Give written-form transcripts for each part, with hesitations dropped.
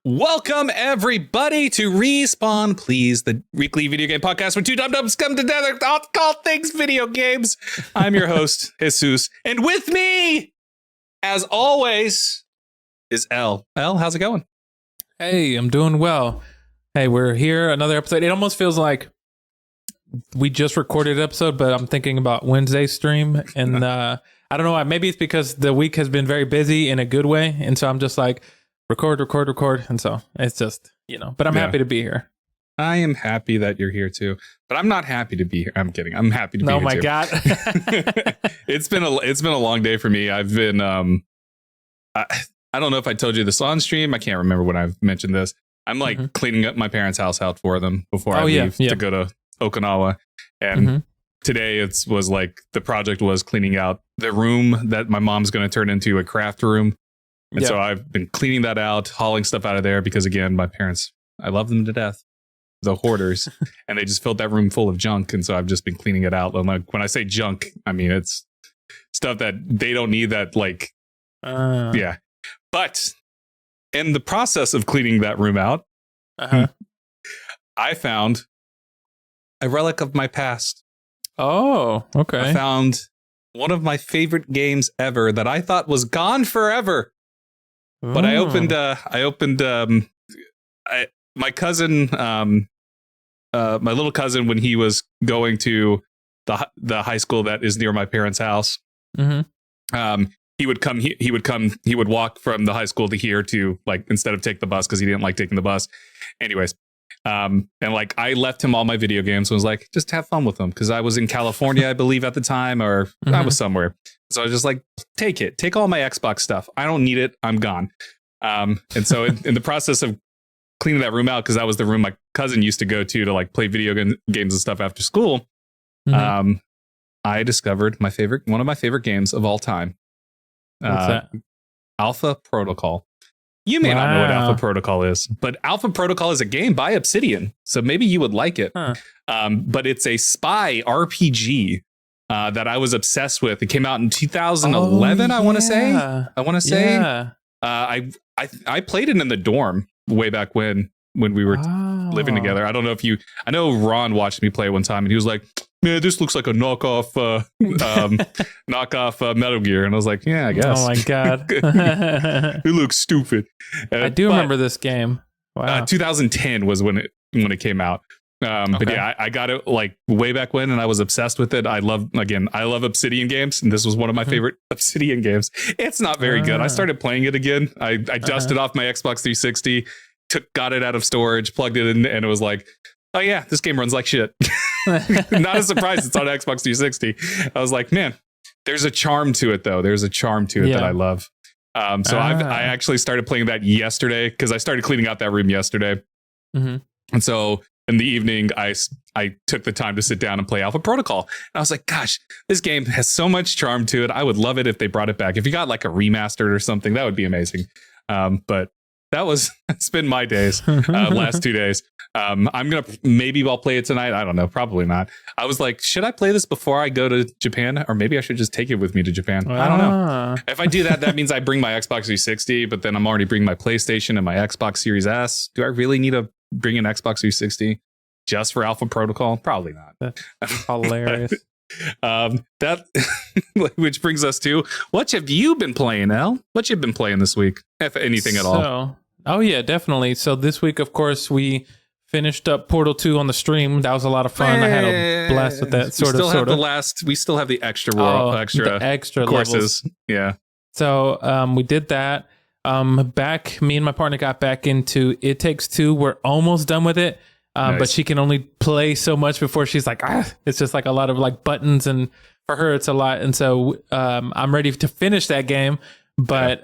Welcome, everybody, to Respawn Please, the weekly video game podcast where two dum-dums come together to call things video games. I'm your host, Jesus, and with me, as always, is Ell. Ell, how's it going? Hey, I'm doing well. Hey, we're here, another episode. It almost feels like we just recorded an episode, but I'm thinking about Wednesday's stream, and I don't know why. Maybe it's because the week has been very busy in a good way, and so I'm just like, record, and so it's just, but I'm happy to be here. I am happy that you're here too, but I'm not happy to be here. I'm kidding. I'm happy to be here too. Oh my God. It's been a long day for me. I've been, I don't know if I told you this on stream. I can't remember when I've mentioned this. I'm like cleaning up my parents' house out for them before I leave to go to Okinawa. And today was like, the project was cleaning out the room that my mom's going to turn into a craft room. And so I've been cleaning that out, hauling stuff out of there because, again, my parents, I love them to death, the hoarders, and they just filled that room full of junk. And so I've just been cleaning it out. And like, when I say junk, I mean, it's stuff that they don't need that, like, yeah. But in the process of cleaning that room out, I found a relic of my past. Oh, okay. I found one of my favorite games ever that I thought was gone forever. But I opened my cousin, my little cousin, when he was going to the high school that is near my parents' house. He would walk from the high school to here to, like, instead of take the bus because he didn't like taking the bus. Anyways, and like I left him all my video games and was like, just have fun with them, because I was in California, I believe, at the time, or I was somewhere. So I was just like, take all my Xbox stuff. I don't need it. I'm gone. And so in the process of cleaning that room out, because that was the room my cousin used to go to like play video games and stuff after school, I discovered one of my favorite games of all time. What's that? Alpha Protocol. You may not know what Alpha Protocol is, but Alpha Protocol is a game by Obsidian, so maybe you would like it. But it's a spy RPG that I was obsessed with. It came out in 2011, I want to say. I played it in the dorm way back when we were living together. I don't know if I know Ron watched me play one time, and he was like, man, this looks like a knockoff Metal Gear. And I was like, yeah, I guess. Oh my God. It looks stupid. I do remember this game. Wow. 2010 was when it came out. But yeah, I got it like way back when, and I was obsessed with it. I love Obsidian games, and this was one of my favorite Obsidian games. It's not very good. I started playing it again. I dusted off my Xbox 360, got it out of storage, plugged it in, and it was like, oh yeah, this game runs like shit. Not a surprise it's on Xbox 360. I was like, man, there's a charm to it though. There's a charm to it that I love. So I actually started playing that yesterday because I started cleaning out that room yesterday. And so in the evening, I took the time to sit down and play Alpha Protocol. And I was like, gosh, this game has so much charm to it. I would love it if they brought it back. If you got like a remastered or something, that would be amazing. But it's been my days, last 2 days. Maybe I'll play it tonight. I don't know. Probably not. I was like, should I play this before I go to Japan? Or maybe I should just take it with me to Japan. I don't know. If I do that means I bring my Xbox 360, but then I'm already bringing my PlayStation and my Xbox Series S. Do I really need to bring an Xbox 360 just for Alpha Protocol? Probably not. That's hilarious. That which brings us to, what have you been playing, Ell? What you been playing this week, if anything at all? Oh yeah, definitely. So this week, of course, we finished up Portal 2 on the stream. That was a lot of fun. I had a blast with that. We still have the extra extra courses. Levels. Yeah. So we did that. Me and my partner got back into It Takes Two. We're almost done with it. Nice. But she can only play so much before she's like, it's just like a lot of like buttons, and for her it's a lot. And so I'm ready to finish that game. But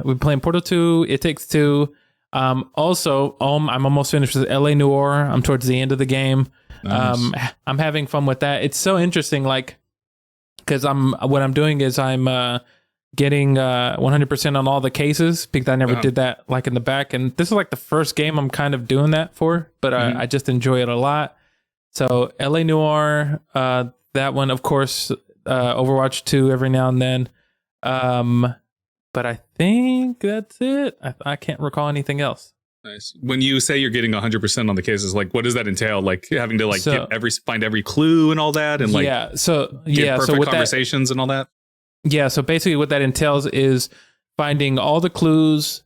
we're playing Portal 2, It Takes Two. Also, I'm almost finished with LA Noire. I'm towards the end of the game. Nice. I'm having fun with that. It's so interesting, like, because what I'm doing is I'm getting 100% on all the cases, because I never did that like in the back. And this is like the first game I'm kind of doing that for, but I just enjoy it a lot. So LA Noire, that one, of course, Overwatch 2 every now and then. But I think that's it. I can't recall anything else. Nice. When you say you're getting 100% on the cases, like what does that entail? Like having to like find every clue and all that, and like perfect conversations and all that. Yeah. So basically, what that entails is finding all the clues,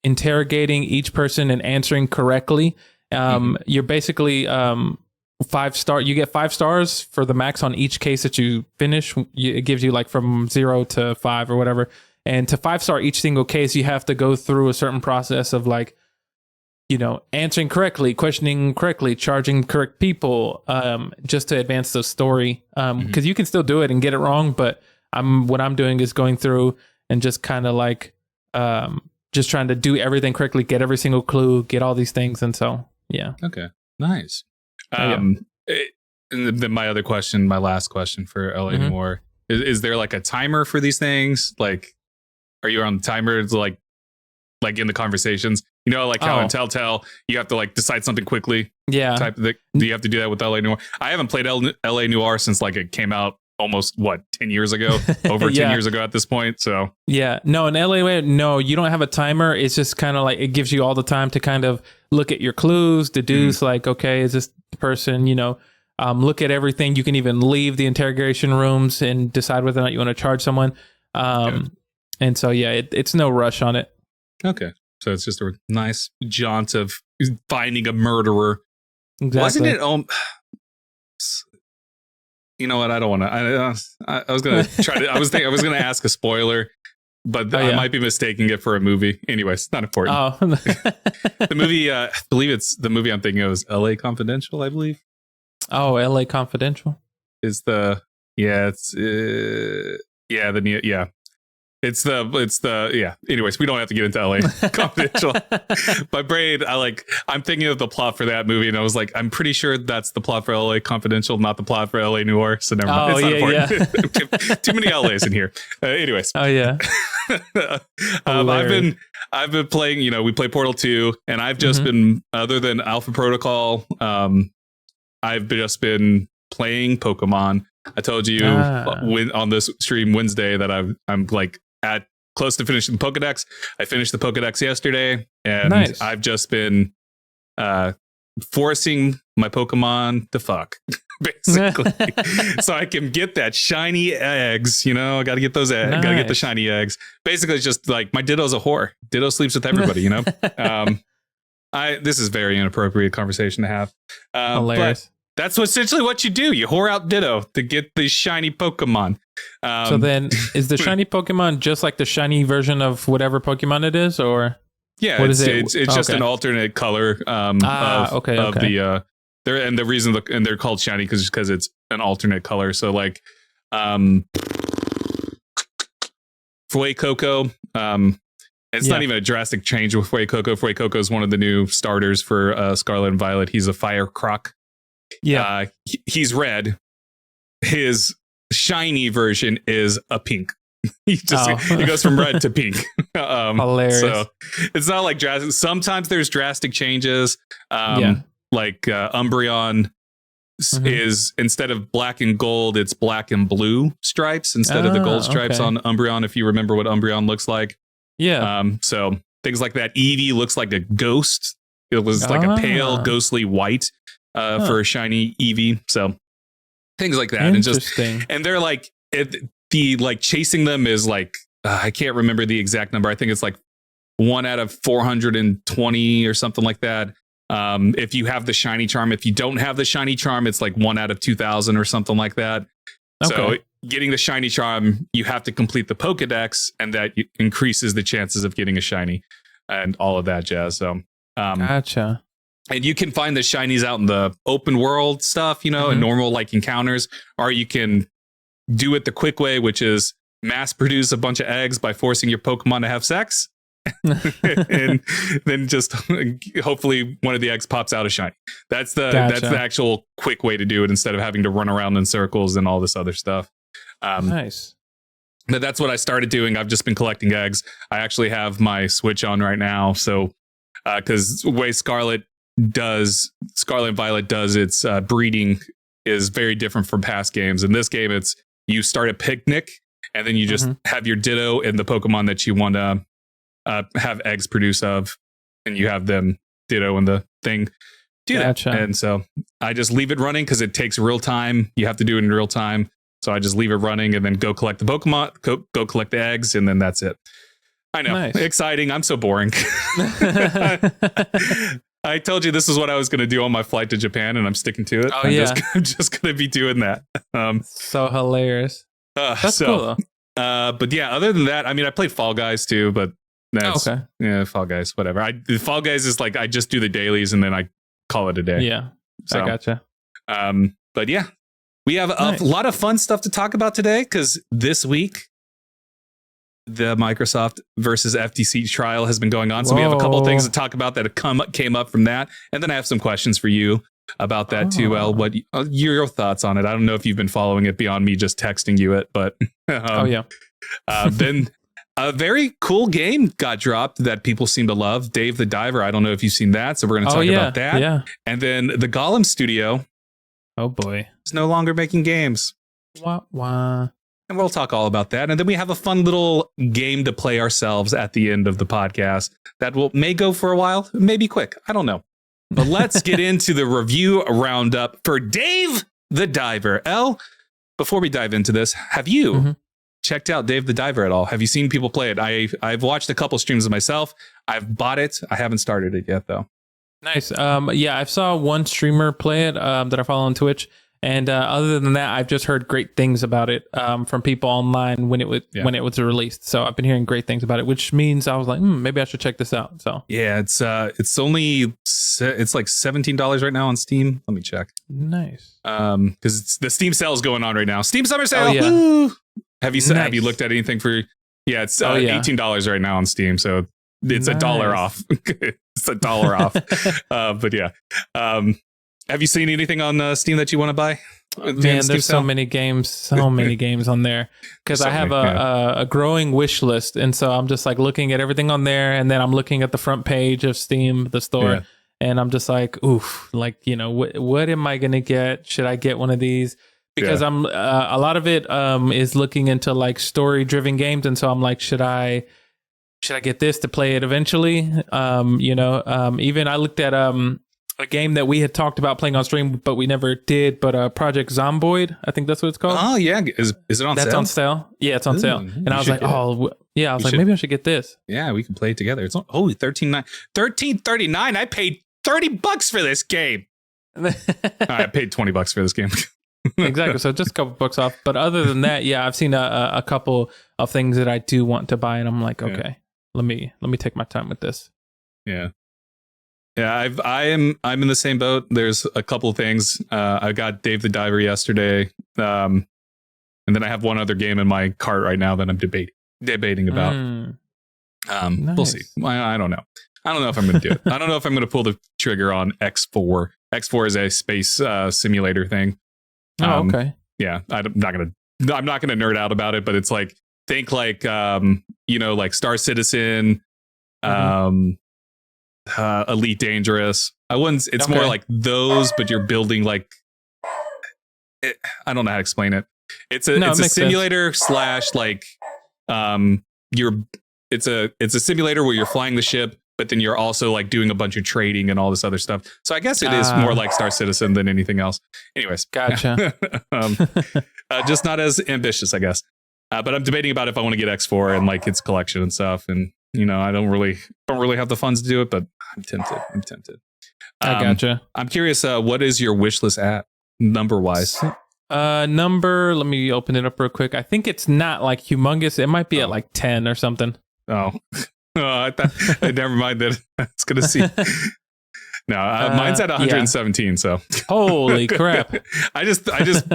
interrogating each person and answering correctly. You're basically 5-star. You get 5 stars for the max on each case that you finish. It gives you like from 0 to 5 or whatever. And to 5-star each single case, you have to go through a certain process of like, answering correctly, questioning correctly, charging correct people, just to advance the story. Because you can still do it and get it wrong, but what I'm doing is going through and just kind of like, just trying to do everything correctly, get every single clue, get all these things, and so yeah. Okay, nice. And then my last question for LA Noire is there like a timer for these things? Like, are you on the timer like in the conversations? Like how in Telltale you have to like decide something quickly. Yeah. Type of thing. Do you have to do that with LA Noire? I haven't played LA Noire since like it came out almost 10 years ago, over 10 years ago at this point. So yeah, no, in LA, no, you don't have a timer. It's just kind of like it gives you all the time to kind of look at your clues, deduce like, okay, is this the person? Look at everything. You can even leave the interrogation rooms and decide whether or not you want to charge someone. And so it's no rush on it. Okay, so it's just a nice jaunt of finding a murderer. Exactly. Wasn't it? You know what? I don't want to. I was gonna try to. I was gonna ask a spoiler, but I might be mistaking it for a movie. Anyways, it's not important. Oh, the movie. I believe it's the movie I'm thinking of is L.A. Confidential. I believe. Oh, L.A. Confidential is the It's the anyways, we don't have to get into LA Confidential. My brain, I'm thinking of the plot for that movie, and I was like, I'm pretty sure that's the plot for LA Confidential, not the plot for LA Noire. So never mind. It's not important. Too many LAs in here. Anyways. Oh yeah. I've been playing, we play Portal 2, and I've just been, other than Alpha Protocol, I've just been playing Pokemon. I told you on this stream Wednesday that I'm like at close to finishing the Pokedex. I finished the Pokedex yesterday, and I've just been forcing my Pokemon to fuck, basically, so I can get that shiny eggs. I got to get those eggs. Got to get the shiny eggs. Basically, it's just like my Ditto's a whore. Ditto sleeps with everybody. This is very inappropriate conversation to have. Hilarious. But that's essentially what you do. You whore out Ditto to get the shiny Pokemon. So then, is the shiny Pokemon just like the shiny version of whatever Pokemon it is, or what is it? It's just an alternate color. The the reason they're called shiny because it's an alternate color. So like, Fuecoco. It's not even a drastic change with Fuecoco. Fuecoco is one of the new starters for Scarlet and Violet. He's a fire croc. Yeah, he's red. His shiny version is a pink. He goes from red to pink. Hilarious. So it's not like drastic. Sometimes there's drastic changes. Like Umbreon is, instead of black and gold, it's black and blue stripes instead of the gold stripes on Umbreon. If you remember what Umbreon looks like. Yeah. So things like that. Eevee looks like a ghost. It was like a pale, ghostly white. For a shiny Eevee, so things like that, and they're like chasing them is like I can't remember the exact number. I think it's like 1 out of 420 or something like that. If you have the shiny charm, if you don't have the shiny charm, it's like 1 out of 2,000 or something like that. Okay. So getting the shiny charm, you have to complete the Pokedex, and that increases the chances of getting a shiny and all of that jazz. So gotcha. And you can find the shinies out in the open world stuff, and normal like encounters, or you can do it the quick way, which is mass produce a bunch of eggs by forcing your Pokemon to have sex. And then just hopefully one of the eggs pops out a shiny. That's the actual quick way to do it, instead of having to run around in circles and all this other stuff. Nice. But that's what I started doing. I've just been collecting eggs. I actually have my Switch on right now. So because the way Scarlet and Violet does its breeding is very different from past games. In this game, it's you start a picnic, and then you just have your Ditto and the Pokemon that you want to have eggs produce of. and you have them ditto in the thing. Do that. And so I just leave it running because it takes real time. You have to do it in real time. So I just leave it running and then go collect the Pokemon, go collect the eggs, and then that's it. I know. Nice. Exciting. I'm so boring. I told you this is what I was going to do on my flight to Japan, and I'm sticking to it. I'm just going to be doing that. So hilarious. That's cool, though. But yeah, other than that, I mean, I played Fall Guys too, but that's Fall Guys, whatever. Fall Guys is like I just do the dailies and then I call it a day. Yeah, so, I gotcha. But yeah, we have a lot of fun stuff to talk about today because this week the Microsoft versus FTC trial has been going on. So we have a couple of things to talk about that came up from that, and then I have some questions for you about that too. Ell, what your thoughts on it? I don't know if you've been following it beyond me just texting you it, but then a very cool game got dropped that people seem to love. Dave the Diver. I don't know if you've seen that, so we're going to talk about that. Yeah. And then the Golem Studio. Oh boy, is no longer making games. Wah. And we'll talk all about that. And then we have a fun little game to play ourselves at the end of the podcast that may go for a while, maybe quick. I don't know. But let's get into the review roundup for Dave the Diver. Ell, before we dive into this, have you checked out Dave the Diver at all? Have you seen people play it? I've watched a couple streams of myself. I've bought it. I haven't started it yet, though. Nice. I saw one streamer play it that I follow on Twitch. And other than that, I've just heard great things about it from people online when it was released. So I've been hearing great things about it, which means I was like, maybe I should check this out. So yeah, it's like $17 right now on Steam. Let me check. Nice. Because the Steam sale is going on right now. Steam summer sale. Oh, yeah. Woo! Have you looked at anything for? Yeah, it's $18 right now on Steam. So it's $1 off. It's $1 off. But yeah. Have you seen anything on Steam that you want to buy? Man, there's so many games on there because I have a growing wish list. And so I'm just like looking at everything on there. And then I'm looking at the front page of Steam, the store. And I'm just like, oof, like, what am I going to get? Should I get one of these? Because I'm a lot of it is looking into like story driven games. And so I'm like, should I get this to play it eventually? Even I looked at a game that we had talked about playing on stream, but we never did. But Project Zomboid, I think that's what it's called. Oh yeah, is it on sale? That's on sale. Yeah, it's on sale. And I was like, maybe I should get this. Yeah, we can play it together. It's $13.39. I paid $30 for this game. I paid $20 for this game. Exactly. So just a couple bucks off. But other than that, I've seen a couple of things that I do want to buy, and I'm like, okay, let me take my time with this. Yeah. Yeah, I'm in the same boat. There's a couple of things. I got Dave the Diver yesterday, and then I have one other game in my cart right now that I'm debating about. Nice. We'll see. I don't know. I don't know if I'm going to do it. I don't know if I'm going to pull the trigger on X4. X4 is a space simulator thing. Oh, okay. Yeah, I'm not gonna nerd out about it, but it's like think like like Star Citizen, Elite Dangerous. It's more like those, but you're building like I don't know how to explain it. It's a simulator / like it's a simulator where you're flying the ship, but then you're also like doing a bunch of trading and all this other stuff. So I guess it is more like Star Citizen than anything else. Anyways, gotcha. Just not as ambitious, I guess. But I'm debating about if I want to get X4 and like its collection and stuff. And I don't really have the funds to do it, but I'm tempted. I gotcha. I'm curious. What is your wish list at number wise? Number. Let me open it up real quick. I think it's not like humongous. It might be at like 10 or something. Oh. I thought, never mind that. I was gonna see. No, mine's at 117. So holy crap! I just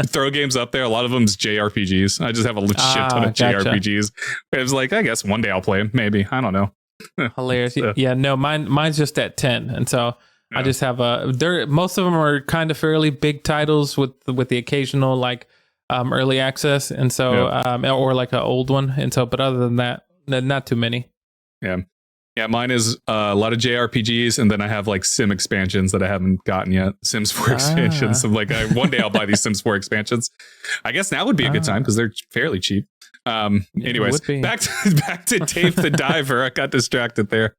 throw games up there. A lot of them's JRPGs. I just have a shit ton of JRPGs. It was like, I guess one day I'll play them. Maybe, I don't know. Hilarious. Yeah, no, mine's just at 10, and so I just have most of them are kind of fairly big titles with the occasional like early access, and so or like an old one, and so. But other than that, not too many. Yeah, mine is a lot of JRPGs, and then I have like Sim expansions that I haven't gotten yet. Sims 4 expansions. So like one day I'll buy these Sims 4 expansions. I guess now would be a good time because they're fairly cheap. Anyways, back to Dave the Diver. I got distracted there.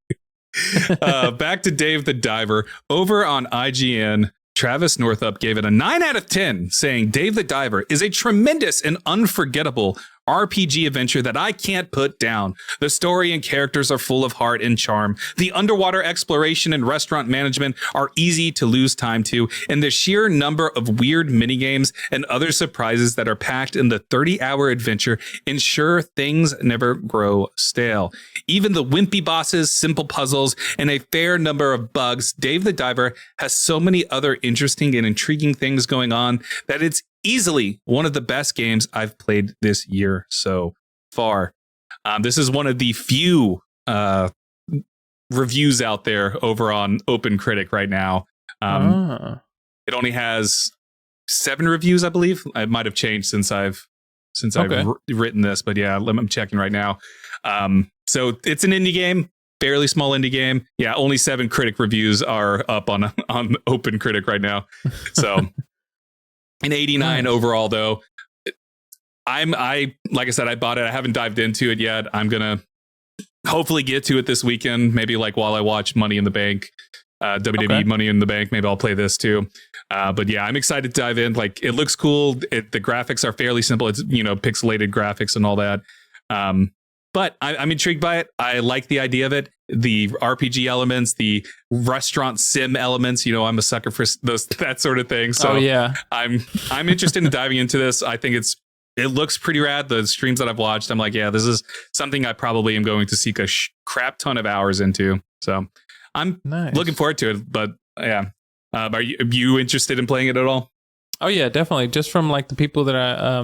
Back to Dave the Diver. Over on IGN, Travis Northup gave it a 9 out of 10, saying Dave the Diver is a tremendous and unforgettable RPG adventure that I can't put down. The story and characters are full of heart and charm. The underwater exploration and restaurant management are easy to lose time to, and the sheer number of weird minigames and other surprises that are packed in the 30-hour adventure ensure things never grow stale. Even the wimpy bosses, simple puzzles, and a fair number of bugs, Dave the Diver has so many other interesting and intriguing things going on that it's easily one of the best games I've played this year so far. This is one of the few reviews out there over on Open Critic right now. It only has 7 reviews, I believe. It might have changed since I've written this, but yeah, I'm checking right now. So it's an indie game, fairly small indie game. Yeah, only 7 critic reviews are up on Open Critic right now. So. An 89 overall, though. Like I said, I bought it. I haven't dived into it yet. I'm gonna hopefully get to it this weekend. Maybe like while I watch Money in the Bank, WWE Money in the Bank. Maybe I'll play this too. But yeah, I'm excited to dive in. Like, it looks cool. The graphics are fairly simple. It's pixelated graphics and all that. But I'm intrigued by it. I like the idea of it. The RPG elements, the restaurant sim elements. I'm a sucker for that sort of thing. So I'm interested in diving into this. I think it looks pretty rad. The streams that I've watched, I'm like, yeah, this is something I probably am going to seek a crap ton of hours into. So I'm looking forward to it. But yeah, are you interested in playing it at all? Oh yeah, definitely. Just from like the people that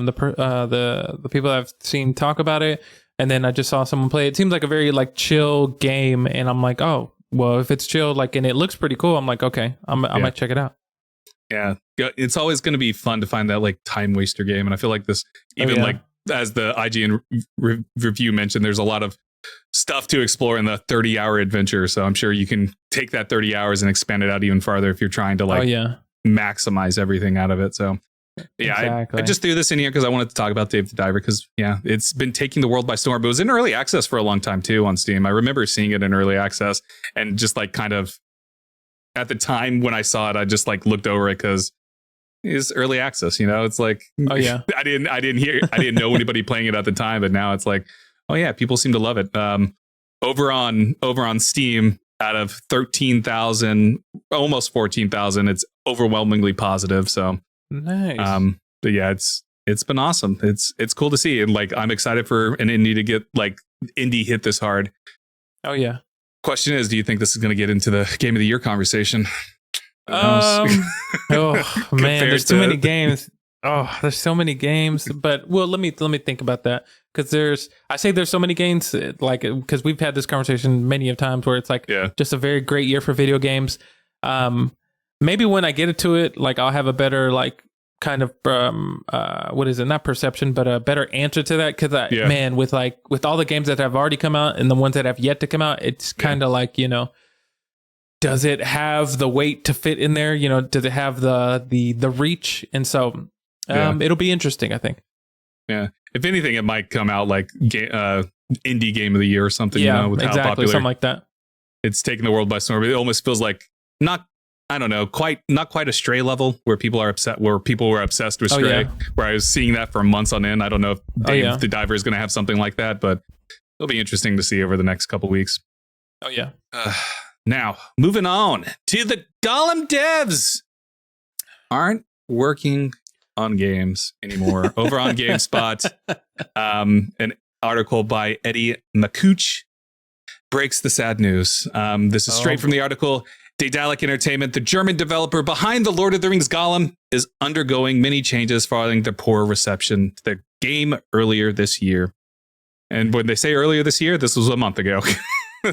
the people that I've seen talk about it. And then I just saw someone play. It seems like a very like chill game, and I'm like, oh, well, if it's chill, like, and it looks pretty cool, I'm like, okay, I might check it out. Yeah, it's always going to be fun to find that like time waster game, and I feel like this, even like as the IGN review mentioned, there's a lot of stuff to explore in the 30-hour adventure. So I'm sure you can take that 30 hours and expand it out even farther if you're trying to like maximize everything out of it. So. Yeah, exactly. I just threw this in here because I wanted to talk about Dave the Diver because, yeah, it's been taking the world by storm. But it was in early access for a long time, too, on Steam. I remember seeing it in early access and just like kind of at the time when I saw it, I just like looked over it because it's early access. It's like, oh, yeah, I didn't know anybody playing it at the time. But now it's like, oh, yeah, people seem to love it. Over on Steam, out of 13,000, almost 14,000, it's overwhelmingly positive. So. Nice. But yeah, it's been awesome. It's cool to see, and like I'm excited for an indie to get like indie hit this hard. Oh yeah. Question is, do you think this is going to get into the game of the year conversation? Oh man, there's too many games. Oh, there's so many games. But well, let me think about that because there's so many games like because we've had this conversation many of times where it's like just a very great year for video games. Maybe when I get into it, like I'll have a better like kind of what is it? Not perception, but a better answer to that. Because man, with all the games that have already come out and the ones that have yet to come out, it's kind of like does it have the weight to fit in there? Does it have the reach? And so it'll be interesting, I think. Yeah, if anything, it might come out like indie game of the year or something. With exactly, how popular something like that. It's taking the world by storm. It almost feels like not quite a Stray level where people are upset, where people were obsessed with Stray, where I was seeing that for months on end. I don't know if Dave the Diver is going to have something like that, but it'll be interesting to see over the next couple weeks. Oh yeah. Now moving on to the Gollum devs aren't working on games anymore. Over on GameSpot, an article by Eddie McCooch breaks the sad news. This is straight from the article. Daedalic Entertainment, the German developer behind the Lord of the Rings Gollum, is undergoing many changes following the poor reception to the game earlier this year. And when they say earlier this year, this was a month ago.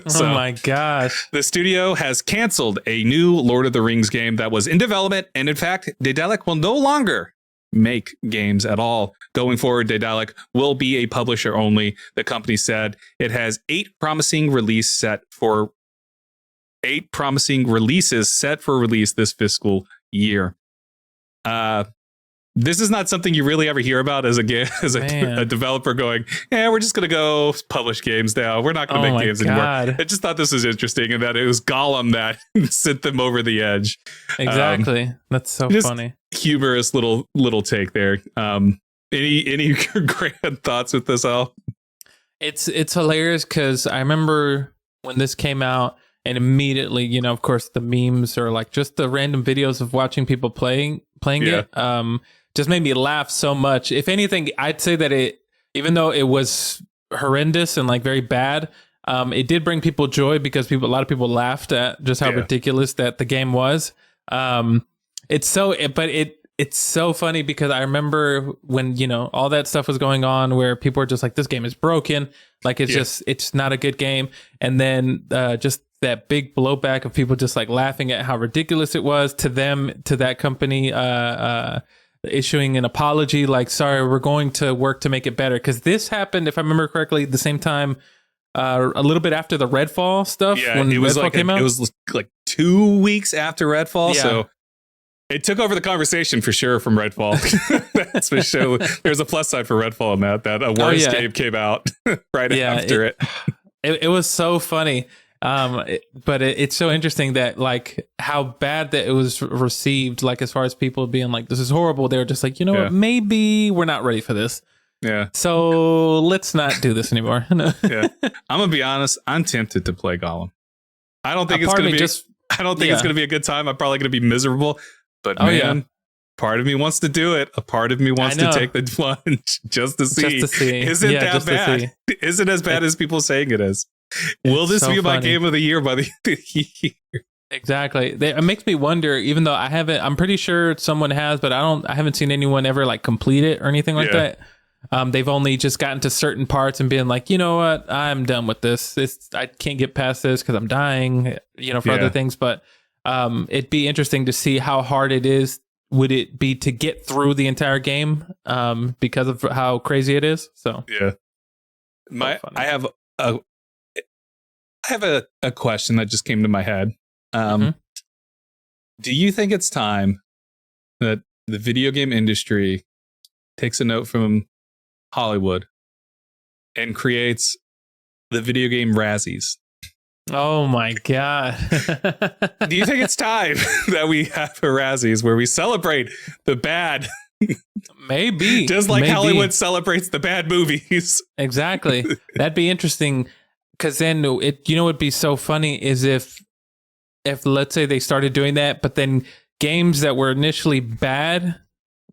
So, oh my gosh. The studio has canceled a new Lord of the Rings game that was in development. And in fact, Daedalic will no longer make games at all. Going forward, Daedalic will be a publisher only. The company said it has 8 promising releases set for release this fiscal year. this is not something you really ever hear about as a developer going, yeah, we're just going to go publish games now. We're not going to make games anymore. I just thought this was interesting, and that it was Gollum that sent them over the edge. Exactly. That's so funny. Humorous little take there. Any grand thoughts with this, Ell? It's hilarious because I remember when this came out, and immediately, you know, of course, the memes or like just the random videos of watching people playing it, just made me laugh so much. If anything, I'd say that even though it was horrendous and like very bad, it did bring people joy because a lot of people laughed at just how ridiculous that the game was. It's so funny because I remember when, you know, all that stuff was going on where people were just like, this game is broken. Like, it's not a good game. And then just that big blowback of people just like laughing at how ridiculous it was to that company issuing an apology, like, sorry, we're going to work to make it better. Because this happened, if I remember correctly, the same time, a little bit after the Redfall stuff. Yeah, when it was Redfall came out. It was like 2 weeks after Redfall. Yeah. So it took over the conversation for sure from Redfall. That's for sure. There's a plus side for Redfall in that a worse game came out right after it. It was so funny. But it's so interesting that like how bad that it was received, like as far as people being like, this is horrible. They were just like, you know what, maybe we're not ready for this. Yeah. So let's not do this anymore. Yeah. I'm gonna be honest. I'm tempted to play Gollum. I don't think it's gonna be. I don't think it's gonna be a good time. I'm probably gonna be miserable. But part of me wants to do it. A part of me wants to take the plunge just to see. Is it that bad? Is it as bad as people saying it is? Will this be my game of the year by the end of the year? Exactly. It makes me wonder, even though I'm pretty sure someone has, but I haven't seen anyone ever like complete it or anything like that. They've only just gotten to certain parts and been like, you know what, I'm done with this. I can't get past this because I'm dying, you know, for other things. But it'd be interesting to see how hard it is. Would it be to get through the entire game because of how crazy it is? So I have a question that just came to my head. Do you think it's time that the video game industry takes a note from Hollywood and creates the video game Razzies? Oh my God. Do you think it's time that we have a Razzies where we celebrate the bad? Maybe. Just like Hollywood celebrates the bad movies. Exactly. That'd be interesting. Because then it'd be so funny is if let's say they started doing that, but then games that were initially bad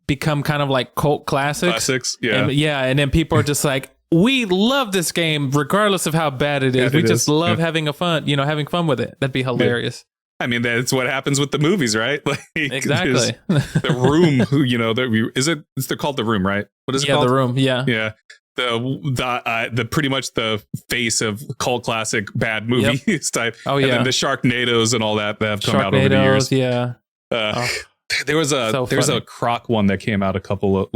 become kind of like cult classics. And then people are just like, we love this game regardless of how bad it is. We just love having fun with it. That'd be hilarious. I mean, that's what happens with the movies, right? Like, exactly. The Room, you know, they're called The Room, right? What is it called? The Room. Yeah. Yeah. The pretty much the face of cult classic bad movies type. Oh, yeah. And then the Sharknadoes and all that have come out over the years. Yeah. There's a Croc one that came out a couple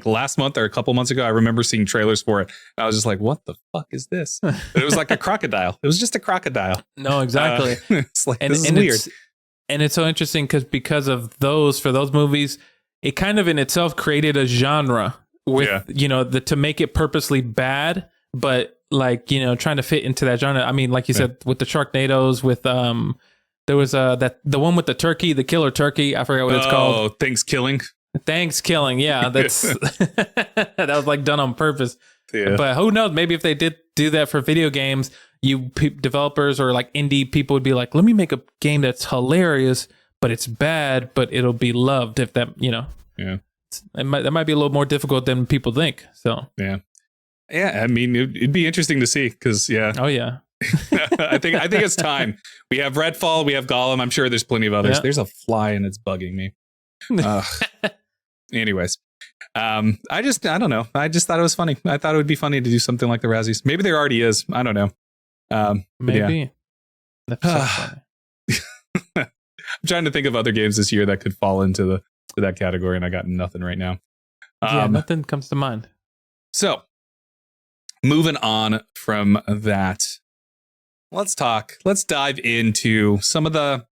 last month or a couple months ago. I remember seeing trailers for it. I was just like, what the fuck is this? But it was like a crocodile. It was just a crocodile. No, exactly. It's like, this is weird. And it's so interesting because of for those movies, it kind of in itself created a genre with, you know, to make it purposely bad, but like, you know, trying to fit into that genre. I mean, like you said, with the Sharknadoes, with there was the one with the turkey, the killer turkey. I forgot what it's called. Oh, Thanksgiving. Yeah, that's that was like done on purpose. Yeah. But who knows? Maybe if they did do that for video games, developers or like indie people would be like, let me make a game that's hilarious, but it's bad, but it'll be loved. If that, you know, that might be a little more difficult than people think. So yeah. I mean, it'd be interesting to see because Oh yeah. I think it's time. We have Redfall, we have Gollum. I'm sure there's plenty of others. There's a fly and it's bugging me. Anyways, I don't know. I just thought it was funny. I thought it would be funny to do something like the Razzies. Maybe there already is. I don't know. Maybe. That's so funny. I'm trying to think of other games this year that could fall into that category, and I got nothing right now. Nothing comes to mind. So, moving on from that, let's dive into some of the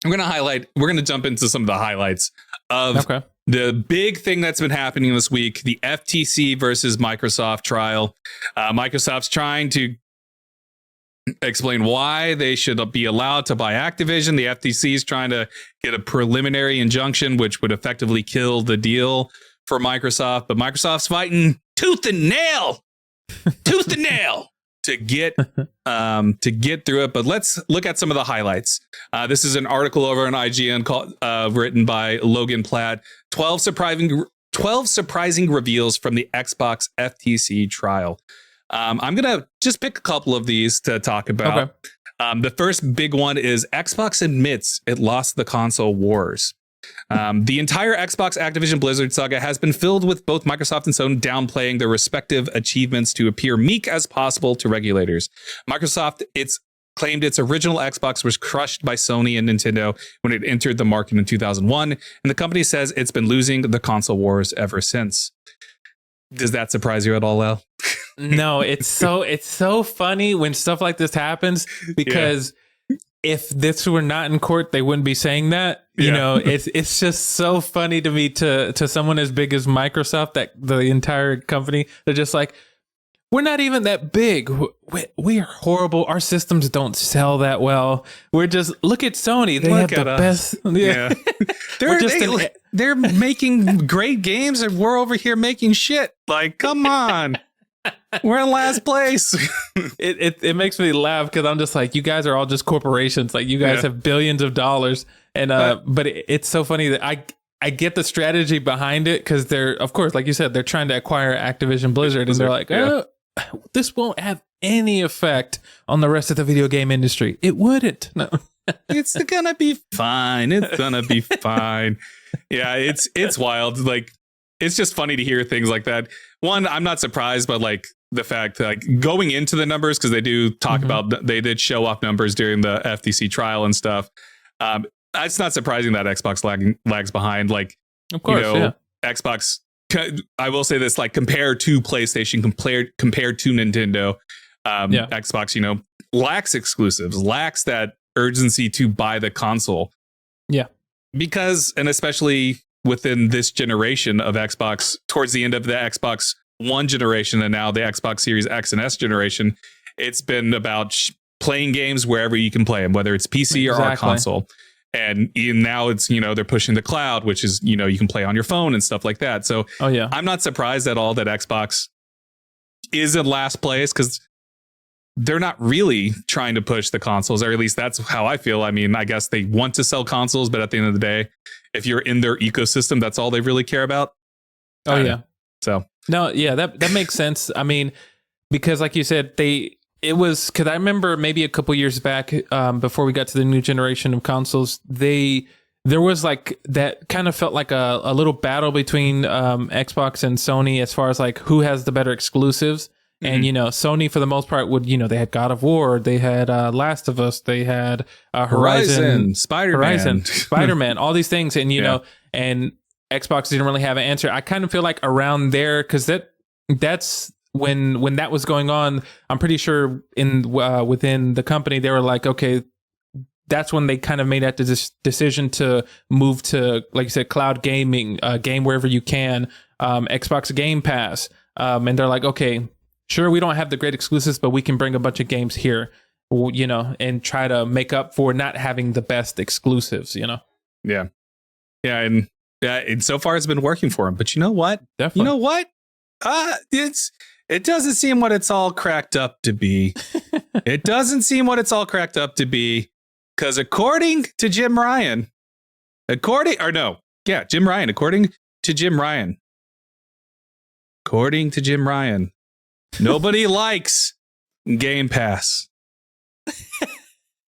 we're going to jump into some of the highlights of the big thing that's been happening this week, the FTC versus Microsoft trial. Microsoft's trying to explain why they should be allowed to buy Activision. The FTC is trying to get a preliminary injunction, which would effectively kill the deal for Microsoft. But Microsoft's fighting tooth and nail to get through it. But let's look at some of the highlights. This is an article over on IGN written by Logan Platt. 12 surprising reveals from the Xbox FTC trial. I'm going to just pick a couple of these to talk about. Okay. The first big one is Xbox admits it lost the console wars. The entire Xbox Activision Blizzard saga has been filled with both Microsoft and Sony downplaying their respective achievements to appear meek as possible to regulators. Microsoft, claimed its original Xbox was crushed by Sony and Nintendo when it entered the market in 2001, and the company says it's been losing the console wars ever since. Does that surprise you at all, El? No, it's so funny when stuff like this happens, because if this were not in court, they wouldn't be saying that. You know, it's just so funny to me, to someone as big as Microsoft, that the entire company, they're just like, we're not even that big. We are horrible. Our systems don't sell that well. We're just, look at Sony. They have the best. Yeah. They're making great games and we're over here making shit. Like, come on. We're in last place. It makes me laugh, because I'm just like, you guys are all just corporations. Like, you guys have billions of dollars. And but it's so funny that I get the strategy behind it, because they're, of course, like you said, they're trying to acquire Activision Blizzard, and they're like, this won't have any effect on the rest of the video game industry. It wouldn't. No. It's gonna be fine. It's gonna be fine. Yeah, it's wild. Like, it's just funny to hear things like that. One, I'm not surprised, but like the fact that, like, going into the numbers, because they do talk about, they did show off numbers during the FTC trial and stuff. It's not surprising that Xbox lags behind. Like, of course, Xbox, I will say this, like, compared to PlayStation, compared to Nintendo, Xbox, lacks exclusives, lacks that urgency to buy the console. Yeah. Because, and especially within this generation of Xbox, towards the end of the Xbox One generation and now the Xbox Series X and S generation, it's been about playing games wherever you can play them, whether it's PC or our console. And now it's, they're pushing the cloud, which is, you can play on your phone and stuff like that. So I'm not surprised at all that Xbox is in last place, because they're not really trying to push the consoles, or at least that's how I feel. I mean, I guess they want to sell consoles, but at the end of the day, if you're in their ecosystem, that's all they really care about. So no, that makes sense. I mean, because like you said, it was, because I remember maybe a couple years back, before we got to the new generation of consoles, there was like, that kind of felt like a little battle between Xbox and Sony, as far as like who has the better exclusives. And, Sony, for the most part, would, they had God of War, they had Last of Us, they had Horizon, Spider-Man, all these things. And, and Xbox didn't really have an answer. I kind of feel like around there, because that's when that was going on, I'm pretty sure within the company, they were like, okay, that's when they kind of made that decision to move to, like you said, cloud gaming, game wherever you can, Xbox Game Pass. And they're like, okay, sure, we don't have the great exclusives, but we can bring a bunch of games here, and try to make up for not having the best exclusives, Yeah. And so far it's been working for them. But you know what? Definitely. You know what? It doesn't seem what it's all cracked up to be. It doesn't seem what it's all cracked up to be, because according to Jim Ryan, according to Jim Ryan, nobody likes Game Pass.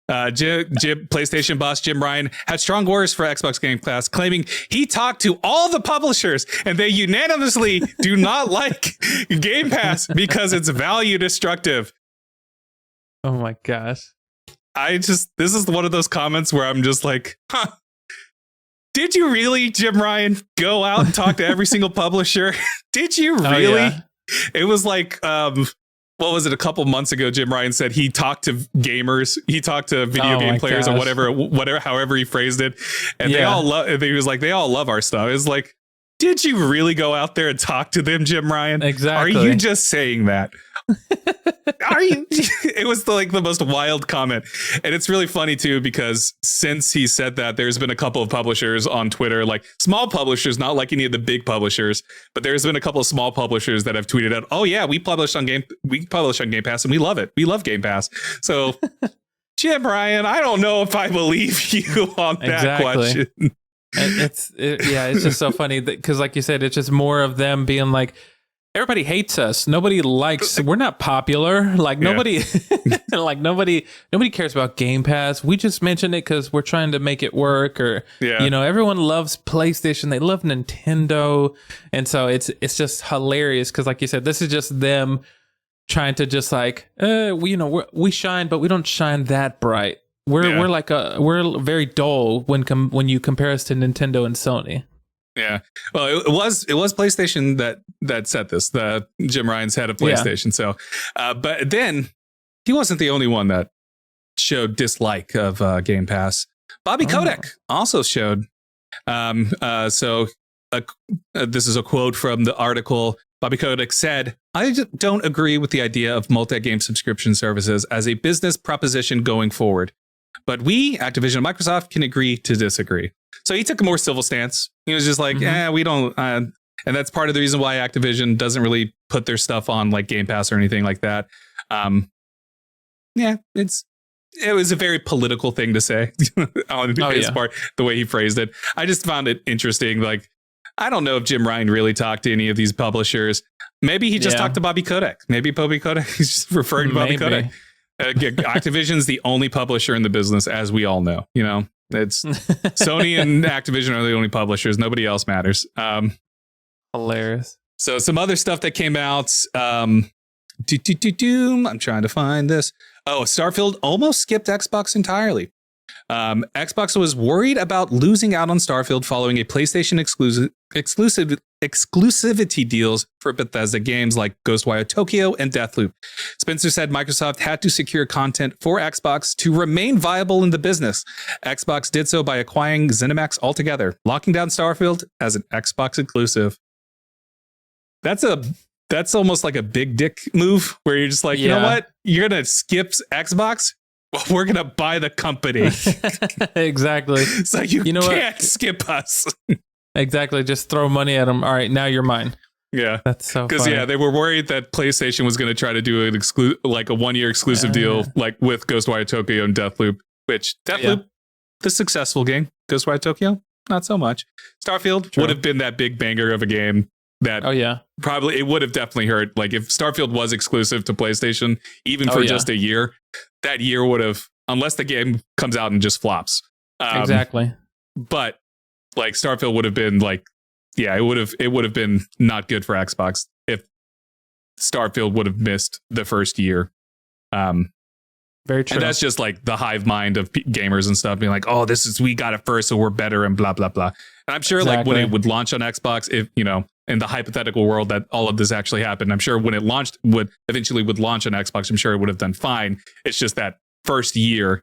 PlayStation boss Jim Ryan had strong words for Xbox Game Pass, claiming he talked to all the publishers and they unanimously do not like Game Pass because it's value destructive. Oh my gosh. This is one of those comments where I'm just like, did you really, Jim Ryan, go out and talk to every single publisher? Did you really? Oh, yeah. It was like, what was it? A couple months ago, Jim Ryan said he talked to gamers, he talked to video game players, or whatever, however he phrased it, and they all love. He was like, they all love our stuff. It's like, did you really go out there and talk to them, Jim Ryan? Exactly. Are you just saying that? Are you? It was the most wild comment, and it's really funny too because since he said that, there's been a couple of publishers on Twitter, like small publishers, not like any of the big publishers, but there's been a couple of small publishers that have tweeted out, "Oh yeah, we publish on Game Pass, and we love it. We love Game Pass." So, Jim Ryan, I don't know if I believe you on that question. It's just so funny because, like you said, it's just more of them being like, everybody hates us. Nobody likes. We're not popular. Like nobody, nobody cares about Game Pass. We just mention it because we're trying to make it work. Or everyone loves PlayStation. They love Nintendo, and so it's just hilarious because, like you said, this is just them trying to just like, we shine, but we don't shine that bright. We're very dull when you compare us to Nintendo and Sony. Yeah, well, it was PlayStation that set this. The Jim Ryan's head of PlayStation. So, but then he wasn't the only one that showed dislike of Game Pass. Bobby Kotick also showed. This is a quote from the article. Bobby Kotick said, "I don't agree with the idea of multi-game subscription services as a business proposition going forward. But we, Activision and Microsoft, can agree to disagree." So he took a more civil stance. He was just like, we don't. And that's part of the reason why Activision doesn't really put their stuff on like Game Pass or anything like that. It was a very political thing to say on his part, the way he phrased it. I just found it interesting. Like, I don't know if Jim Ryan really talked to any of these publishers. Maybe he just talked to Bobby Kotick. Maybe Bobby Kotick is just referring to Bobby Kotick. Activision's the only publisher in the business, as we all know. It's Sony and Activision are the only publishers. Nobody else matters. Hilarious. So some other stuff that came out. I'm trying to find this. Oh, Starfield almost skipped Xbox entirely. Xbox was worried about losing out on Starfield following a PlayStation exclusivity deals for Bethesda games like Ghostwire Tokyo and Deathloop. Spencer said Microsoft had to secure content for Xbox to remain viable in the business. Xbox did so by acquiring ZeniMax altogether, locking down Starfield as an Xbox exclusive. That's almost like a big dick move where you're just like, you know what? You're going to skip Xbox? Well, we're going to buy the company. Exactly. So you can't skip us. Exactly. Just throw money at them. All right, now you're mine. Yeah. That's so funny. Because, they were worried that PlayStation was going to try to do an a 1-year exclusive deal like with Ghostwire Tokyo and Deathloop, which Deathloop, the successful game. Ghostwire Tokyo, not so much. Starfield would have been that big banger of a game that probably it would have definitely hurt. Like if Starfield was exclusive to PlayStation, even for just a year, that year would have, unless the game comes out and just flops. Exactly. But like Starfield would have been like, it would have been not good for Xbox if Starfield would have missed the first year. Very true. And that's just like the hive mind of gamers and stuff being like, oh, we got it first, so we're better and blah, blah, blah. And I'm sure like when it would launch on Xbox, if, in the hypothetical world that all of this actually happened, I'm sure when it would eventually launch on Xbox, I'm sure it would have done fine. It's just that first year,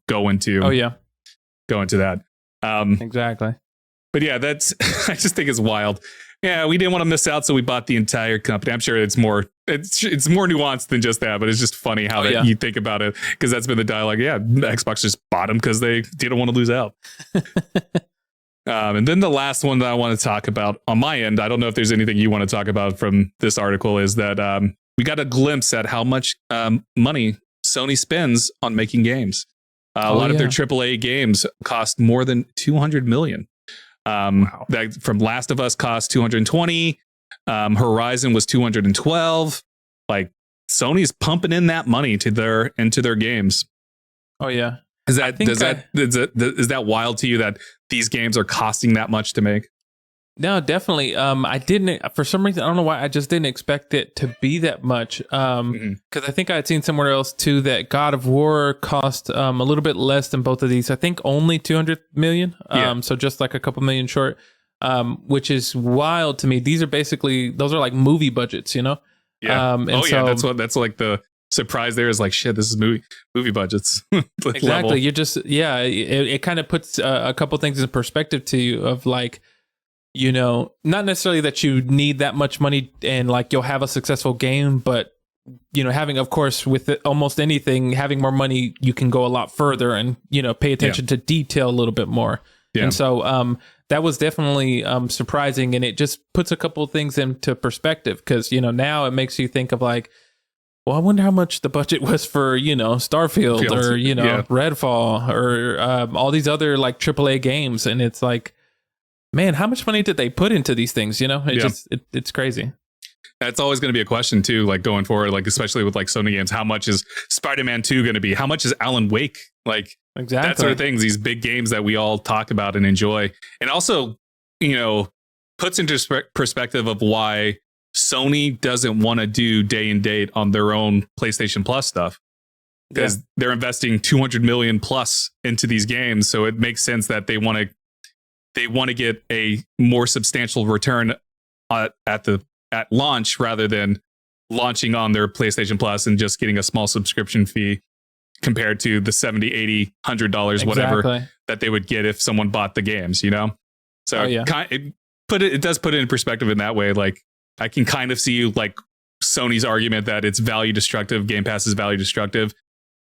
go into that. Exactly. But yeah, I just think it's wild. Yeah, we didn't want to miss out, so we bought the entire company. I'm sure it's more nuanced than just that, but it's just funny how you think about it, because that's been the dialogue. Yeah, Xbox just bought them because they didn't want to lose out. And then the last one that I want to talk about on my end, I don't know if there's anything you want to talk about from this article, is that we got a glimpse at how much money Sony spends on making games. A lot of their AAA games cost more than $200 million. That from Last of Us cost 220. Horizon was 212. Like Sony's pumping in that money into their games. Oh yeah. Is that wild to you that these games are costing that much to make? No, definitely. I didn't, for some reason, I don't know why, I just didn't expect it to be that much. Because I think I had seen somewhere else too that God of War cost a little bit less than both of these. I think only 200 million. So just like a couple million short, which is wild to me. Those are like movie budgets, Yeah. And that's like the surprise there is like, shit, this is movie budgets. Exactly. Level. You're just, it kind of puts a couple things in perspective to you of like, not necessarily that you need that much money and like you'll have a successful game, but having, of course, with almost anything, having more money, you can go a lot further and, pay attention to detail a little bit more. Yeah. And so that was definitely surprising. And it just puts a couple of things into perspective because, now it makes you think of like, well, I wonder how much the budget was for, Starfield or, Redfall or all these other like AAA games. And it's like, man, how much money did they put into these things? It's crazy. That's always going to be a question too, like going forward, like especially with like Sony games. How much is Spider-Man 2 going to be? How much is Alan Wake? Like exactly that sort of things. These big games that we all talk about and enjoy, and also puts into perspective of why Sony doesn't want to do day and date on their own PlayStation Plus stuff because they're investing $200 million plus into these games. So it makes sense that they want to get a more substantial return at launch rather than launching on their PlayStation Plus and just getting a small subscription fee compared to the $70, $80, $100, whatever that they would get if someone bought the games, So it does put it in perspective in that way. Like I can kind of see like Sony's argument that it's value destructive. Game Pass is value destructive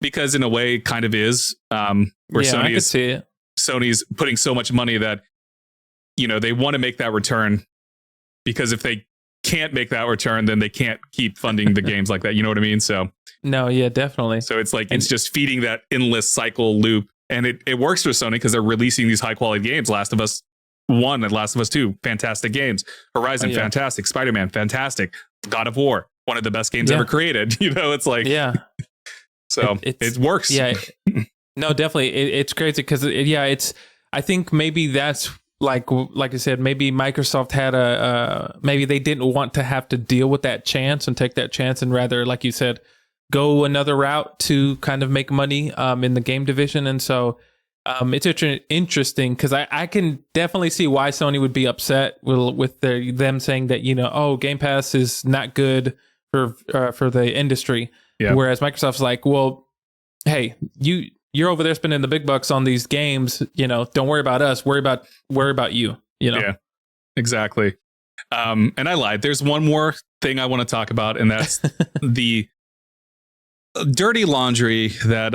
because in a way it kind of is, where Sony's putting so much money that, they want to make that return because if they can't make that return, then they can't keep funding the games like that. You know what I mean? So no, yeah, definitely. So it's like, it's just feeding that endless cycle loop. And it works for Sony because they're releasing these high quality games. Last of Us 1 and Last of Us 2, fantastic games. Horizon, fantastic. Spider-Man, fantastic. God of War, one of the best games ever created. It's like, so it works. Yeah. No, definitely. It's crazy because I think maybe that's like I said, maybe Microsoft had maybe they didn't want to have to deal with that chance and take that chance and rather, like you said, go another route to kind of make money in the game division. And so it's interesting because I can definitely see why Sony would be upset with them saying that, Game Pass is not good for the industry. Yeah. Whereas Microsoft's like, well, hey, you're over there spending the big bucks on these games, don't worry about us, worry about you, Yeah, exactly. And I lied. There's one more thing I want to talk about, and that's the dirty laundry that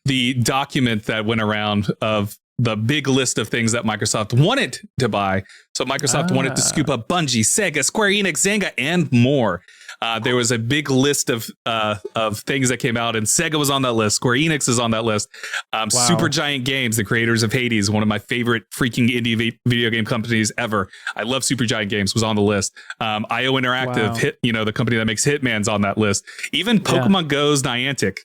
the document that went around of the big list of things that Microsoft wanted to buy. So Microsoft wanted to scoop up Bungie, Sega, Square Enix, Zynga, and more. There was a big list of things that came out, and Sega was on that list. Square Enix is on that list. Supergiant Games, the creators of Hades, one of my favorite freaking indie video game companies ever. I love Supergiant Games, was on the list. IO Interactive, the company that makes Hitman's on that list. Even Pokemon Go's Niantic.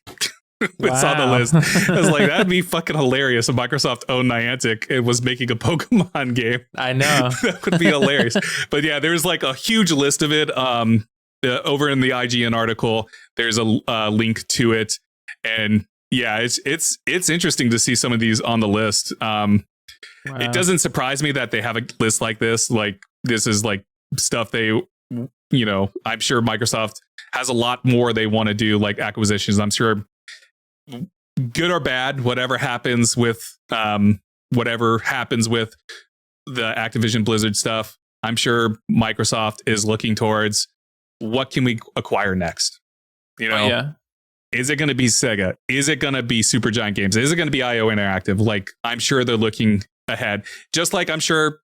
It's on the list. I was like, that'd be fucking hilarious if Microsoft owned Niantic. It was making a Pokemon game. I know. That would be hilarious. But yeah, there's like a huge list of it. Over in the IGN article, there's a link to it. And yeah, it's interesting to see some of these on the list. It doesn't surprise me that they have a list like this. Like this is like stuff they, I'm sure Microsoft has a lot more they want to do, like acquisitions. I'm sure good or bad, whatever happens with the Activision Blizzard stuff, I'm sure Microsoft is looking towards what can we acquire next? Is it going to be Sega? Is it going to be Supergiant Games? Is it going to be IO Interactive? Like, I'm sure they're looking ahead, just like I'm sure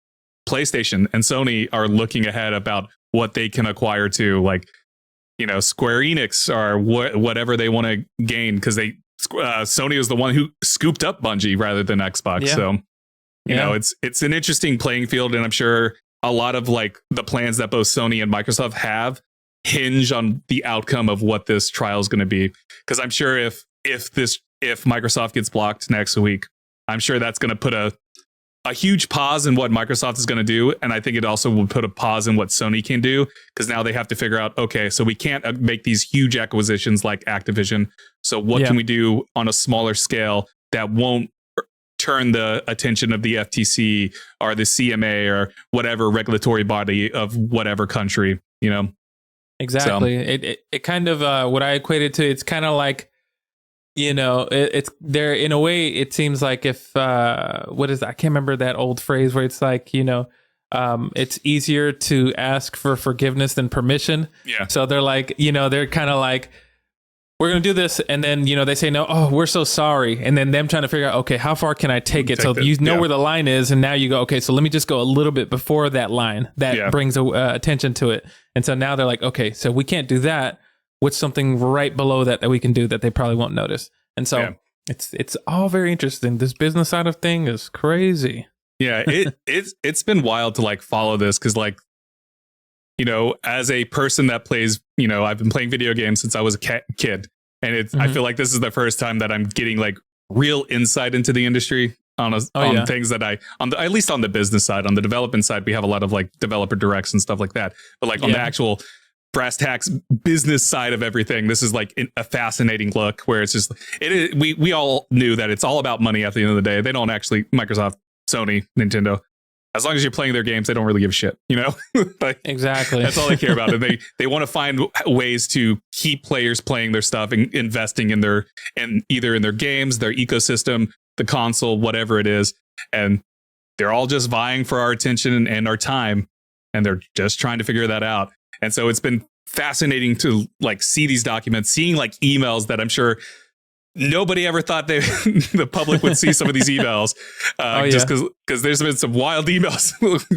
PlayStation and Sony are looking ahead about what they can acquire to, like, Square Enix or whatever they want to gain, because Sony was the one who scooped up Bungie rather than Xbox. Yeah. So, it's an interesting playing field, and I'm sure a lot of like the plans that both Sony and Microsoft have hinge on the outcome of what this trial is going to be. Because I'm sure if Microsoft gets blocked next week, I'm sure that's going to put a huge pause in what Microsoft is going to do. And I think it also will put a pause in what Sony can do, because now they have to figure out, okay, so we can't make these huge acquisitions like Activision. So what can we do on a smaller scale that won't turn the attention of the FTC or the CMA or whatever regulatory body of whatever country, you know? Exactly. So, it kind of, what I equated to, it's kind of like, you know, it's there in a way, it seems like if, what is that? I can't remember that old phrase where it's like, you know, it's easier to ask for forgiveness than permission. Yeah. So they're like, you know, they're kind of like, we're going to do this. And then, you know, they say, no, oh, we're so sorry. And then them trying to figure out, okay, how far can I take it? So you know where the line is. And now you go, okay, so let me just go a little bit before that line that brings attention to it. And so now they're like, okay, so we can't do that. What's something right below that we can do that they probably won't notice? And so it's all very interesting. This business side of thing is crazy. Yeah, it's been wild to like follow this because like, you know, as a person that plays, you know, I've been playing video games since I was a kid, and it's I feel like this is the first time that I'm getting like real insight into the industry on things that at least on the business side. On the development side, we have a lot of like developer directs and stuff like that, but like on the actual brass tacks business side of everything, this is like a fascinating look where it's just we all knew that it's all about money at the end of the day. They don't actually, Microsoft, Sony, Nintendo, as long as you're playing their games, they don't really give a shit, you know? Like, exactly. That's all they care about. And they want to find ways to keep players playing their stuff and investing in either in their games, their ecosystem, the console, whatever it is. And they're all just vying for our attention and our time. And they're just trying to figure that out. And so it's been fascinating to like see these documents, seeing like emails that I'm sure nobody ever thought the public would see some of these emails, just because there's been some wild emails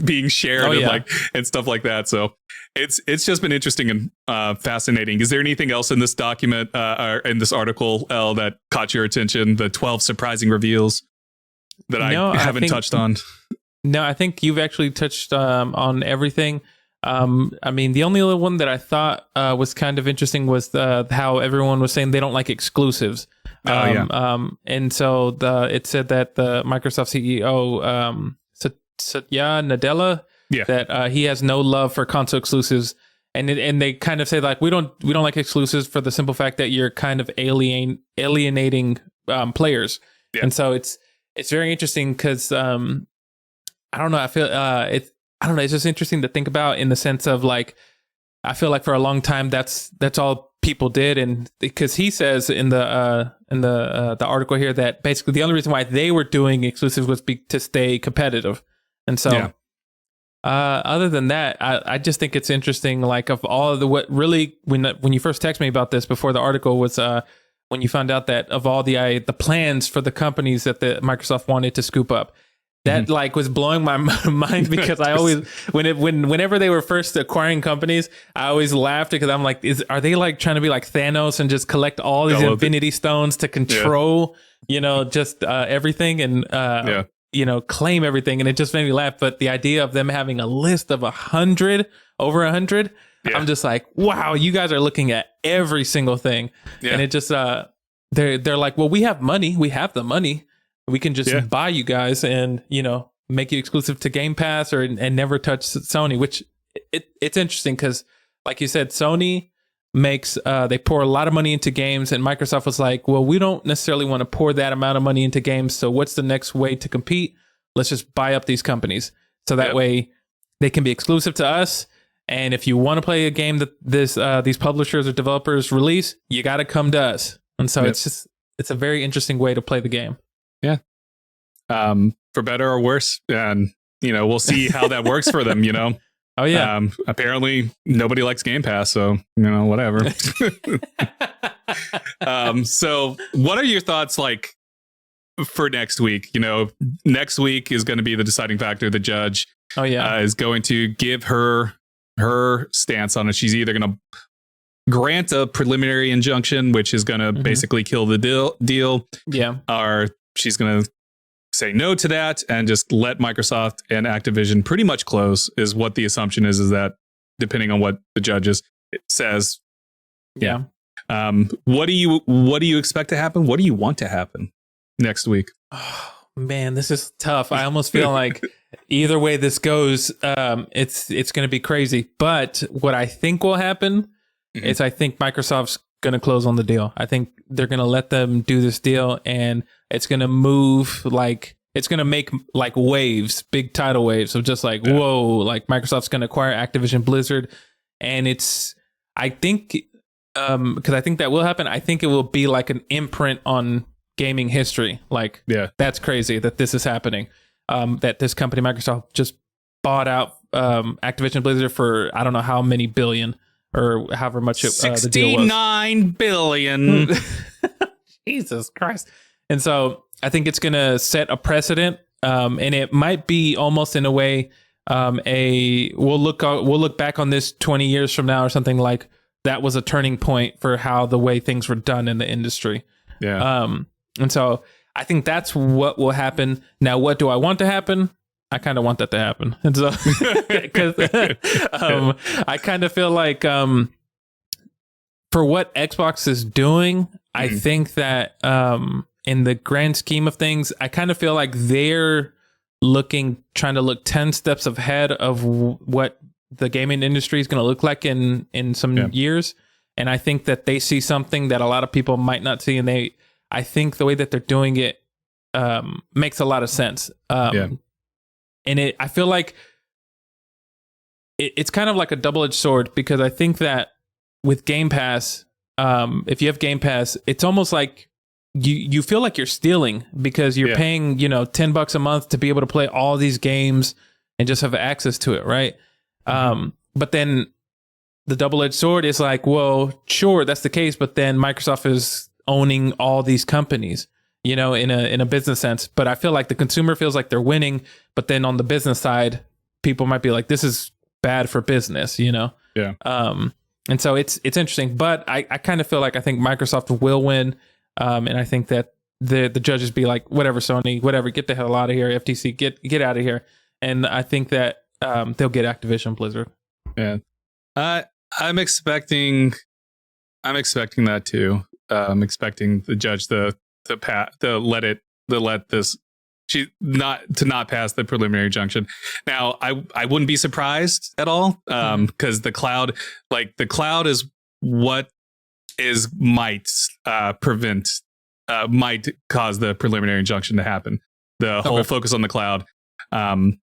being shared and stuff like that. So it's just been interesting and fascinating. Is there anything else in this document or in this article, Ell, that caught your attention? The 12 surprising reveals that I haven't touched on. No, I think you've actually touched on everything. I mean, the only other one that I thought was kind of interesting was how everyone was saying they don't like exclusives. And so it said that the Microsoft CEO, Satya Nadella, that he has no love for console exclusives. And they kind of say like, we don't like exclusives for the simple fact that you're kind of alienating players. Yeah. And so it's very interesting because I don't know. I feel I don't know. It's just interesting to think about in the sense of like, I feel like for a long time that's all people did, and because he says in the article here that basically the only reason why they were doing exclusives was to stay competitive, and so other than that, I just think it's interesting. Like of all of the what really when you first texted me about this before the article was when you found out that of all the plans for the companies that the Microsoft wanted to scoop up. That like was blowing my mind because I always whenever they were first acquiring companies, I always laughed because I'm like, are they like trying to be like Thanos and just collect all these Infinity Stones to control, you know, just everything and you know, claim everything? And it just made me laugh. But the idea of them having a list of over 100, I'm just like, wow, you guys are looking at every single thing, and it just they're like, well, we have money, we have the money. We can just buy you guys and, you know, make you exclusive to Game Pass and never touch Sony, which it's interesting because, like you said, Sony makes they pour a lot of money into games, and Microsoft was like, well, we don't necessarily want to pour that amount of money into games. So what's the next way to compete? Let's just buy up these companies. So that way they can be exclusive to us. And if you want to play a game that these publishers or developers release, you got to come to us. And so it's a very interesting way to play the game. Yeah. For better or worse. And, you know, we'll see how that works for them, you know? Oh, yeah. Apparently nobody likes Game Pass, so, you know, whatever. So what are your thoughts like for next week? You know, next week is going to be the deciding factor. The judge is going to give her stance on it. She's either going to grant a preliminary injunction, which is going to basically kill the deal. Yeah. Or she's going to say no to that and just let Microsoft and Activision pretty much close, is what the assumption is that depending on what the judges says. Yeah. What do you expect to happen? What do you want to happen next week? Oh man, this is tough. I almost feel like either way this goes, it's going to be crazy. But what I think will happen is I think Microsoft's going to close on the deal. I think they're going to let them do this deal, and it's going to move like, it's going to make like waves, big tidal waves of just like, whoa, like Microsoft's going to acquire Activision Blizzard. And I think, because I think that will happen. I think it will be like an imprint on gaming history. Like, that's crazy that this is happening. That this company, Microsoft, just bought out Activision Blizzard for I don't know how many billion or however much the deal was. $69 billion. Jesus Christ. And so I think it's going to set a precedent, and it might be almost in a way we'll look back on this 20 years from now or something like that was a turning point for how the way things were done in the industry. Yeah. And so I think that's what will happen. Now, what do I want to happen? I kind of want that to happen. And so, because I kind of feel like for what Xbox is doing, I think that in the grand scheme of things, I kind of feel like they're trying to look 10 steps ahead of what the gaming industry is going to look like in some years. And I think that they see something that a lot of people might not see. And I think the way that they're doing it makes a lot of sense. And I feel like it's kind of like a double-edged sword, because I think that with Game Pass, if you have Game Pass, it's almost like you feel like you're stealing, because you're paying, $10 a month to be able to play all these games and just have access to it, right? But then the double-edged sword is like, well, sure, that's the case, but then Microsoft is owning all these companies, in a business sense. But I feel like the consumer feels like they're winning, but then on the business side, people might be like, this is bad for business, Yeah. And so it's interesting, but I kind of feel like I think Microsoft will win. And I think that the judges be like, whatever, Sony, whatever, get the hell out of here. FTC, get out of here. And I think that they'll get Activision Blizzard. Yeah. I'm expecting that too. I'm expecting the judge to not pass the preliminary injunction. Now, I wouldn't be surprised at all, because the cloud is what might cause the preliminary injunction to happen. The whole focus on the cloud, the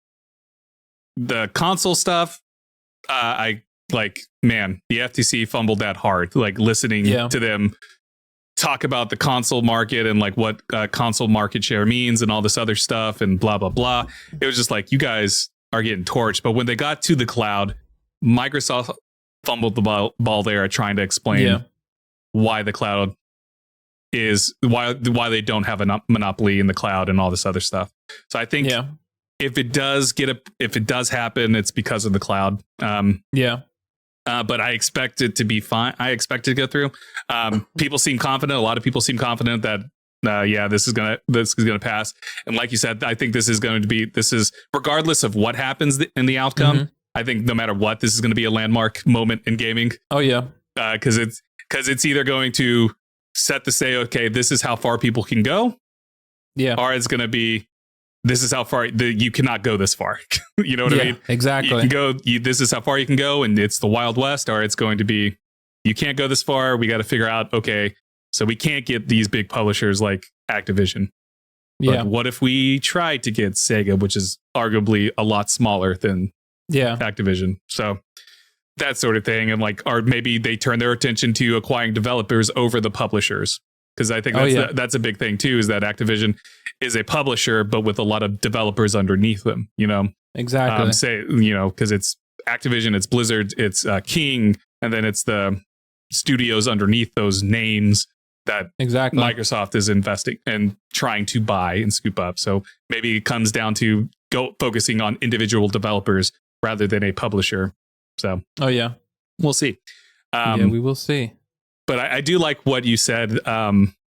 console stuff. The FTC fumbled that hard. Like listening to them talk about the console market and like what console market share means and all this other stuff and blah blah blah. It was just like, you guys are getting torched. But when they got to the cloud, Microsoft fumbled the ball there at trying to explain why the cloud is why they don't have a monopoly in the cloud and all this other stuff. So I think if it does happen, it's because of the cloud. But I expect it to be fine. I expect it to go through. People seem confident. A lot of people seem confident that this is gonna pass. And like you said, I think this is regardless of what happens in the outcome. I think no matter what, this is going to be a landmark moment in gaming. Oh yeah, because it's either going to set the say, okay, this is how far people can go, or it's going to be, this is how far you cannot go this far. You know what I mean? Exactly. You can go. This is how far you can go, and it's the Wild West. Or it's going to be, you can't go this far. We got to figure out. Okay, so we can't get these big publishers like Activision. But what if we tried to get Sega, which is arguably a lot smaller than Activision? So that sort of thing, and or maybe they turn their attention to acquiring developers over the publishers. Because I think that's a big thing too, is that Activision is a publisher, but with a lot of developers underneath them. Exactly. Because it's Activision, it's Blizzard, it's King, and then it's the studios underneath those names that Microsoft is investing and trying to buy and scoop up. So maybe it comes down to focusing on individual developers rather than a publisher. So we'll see. We will see. But I do like what you said,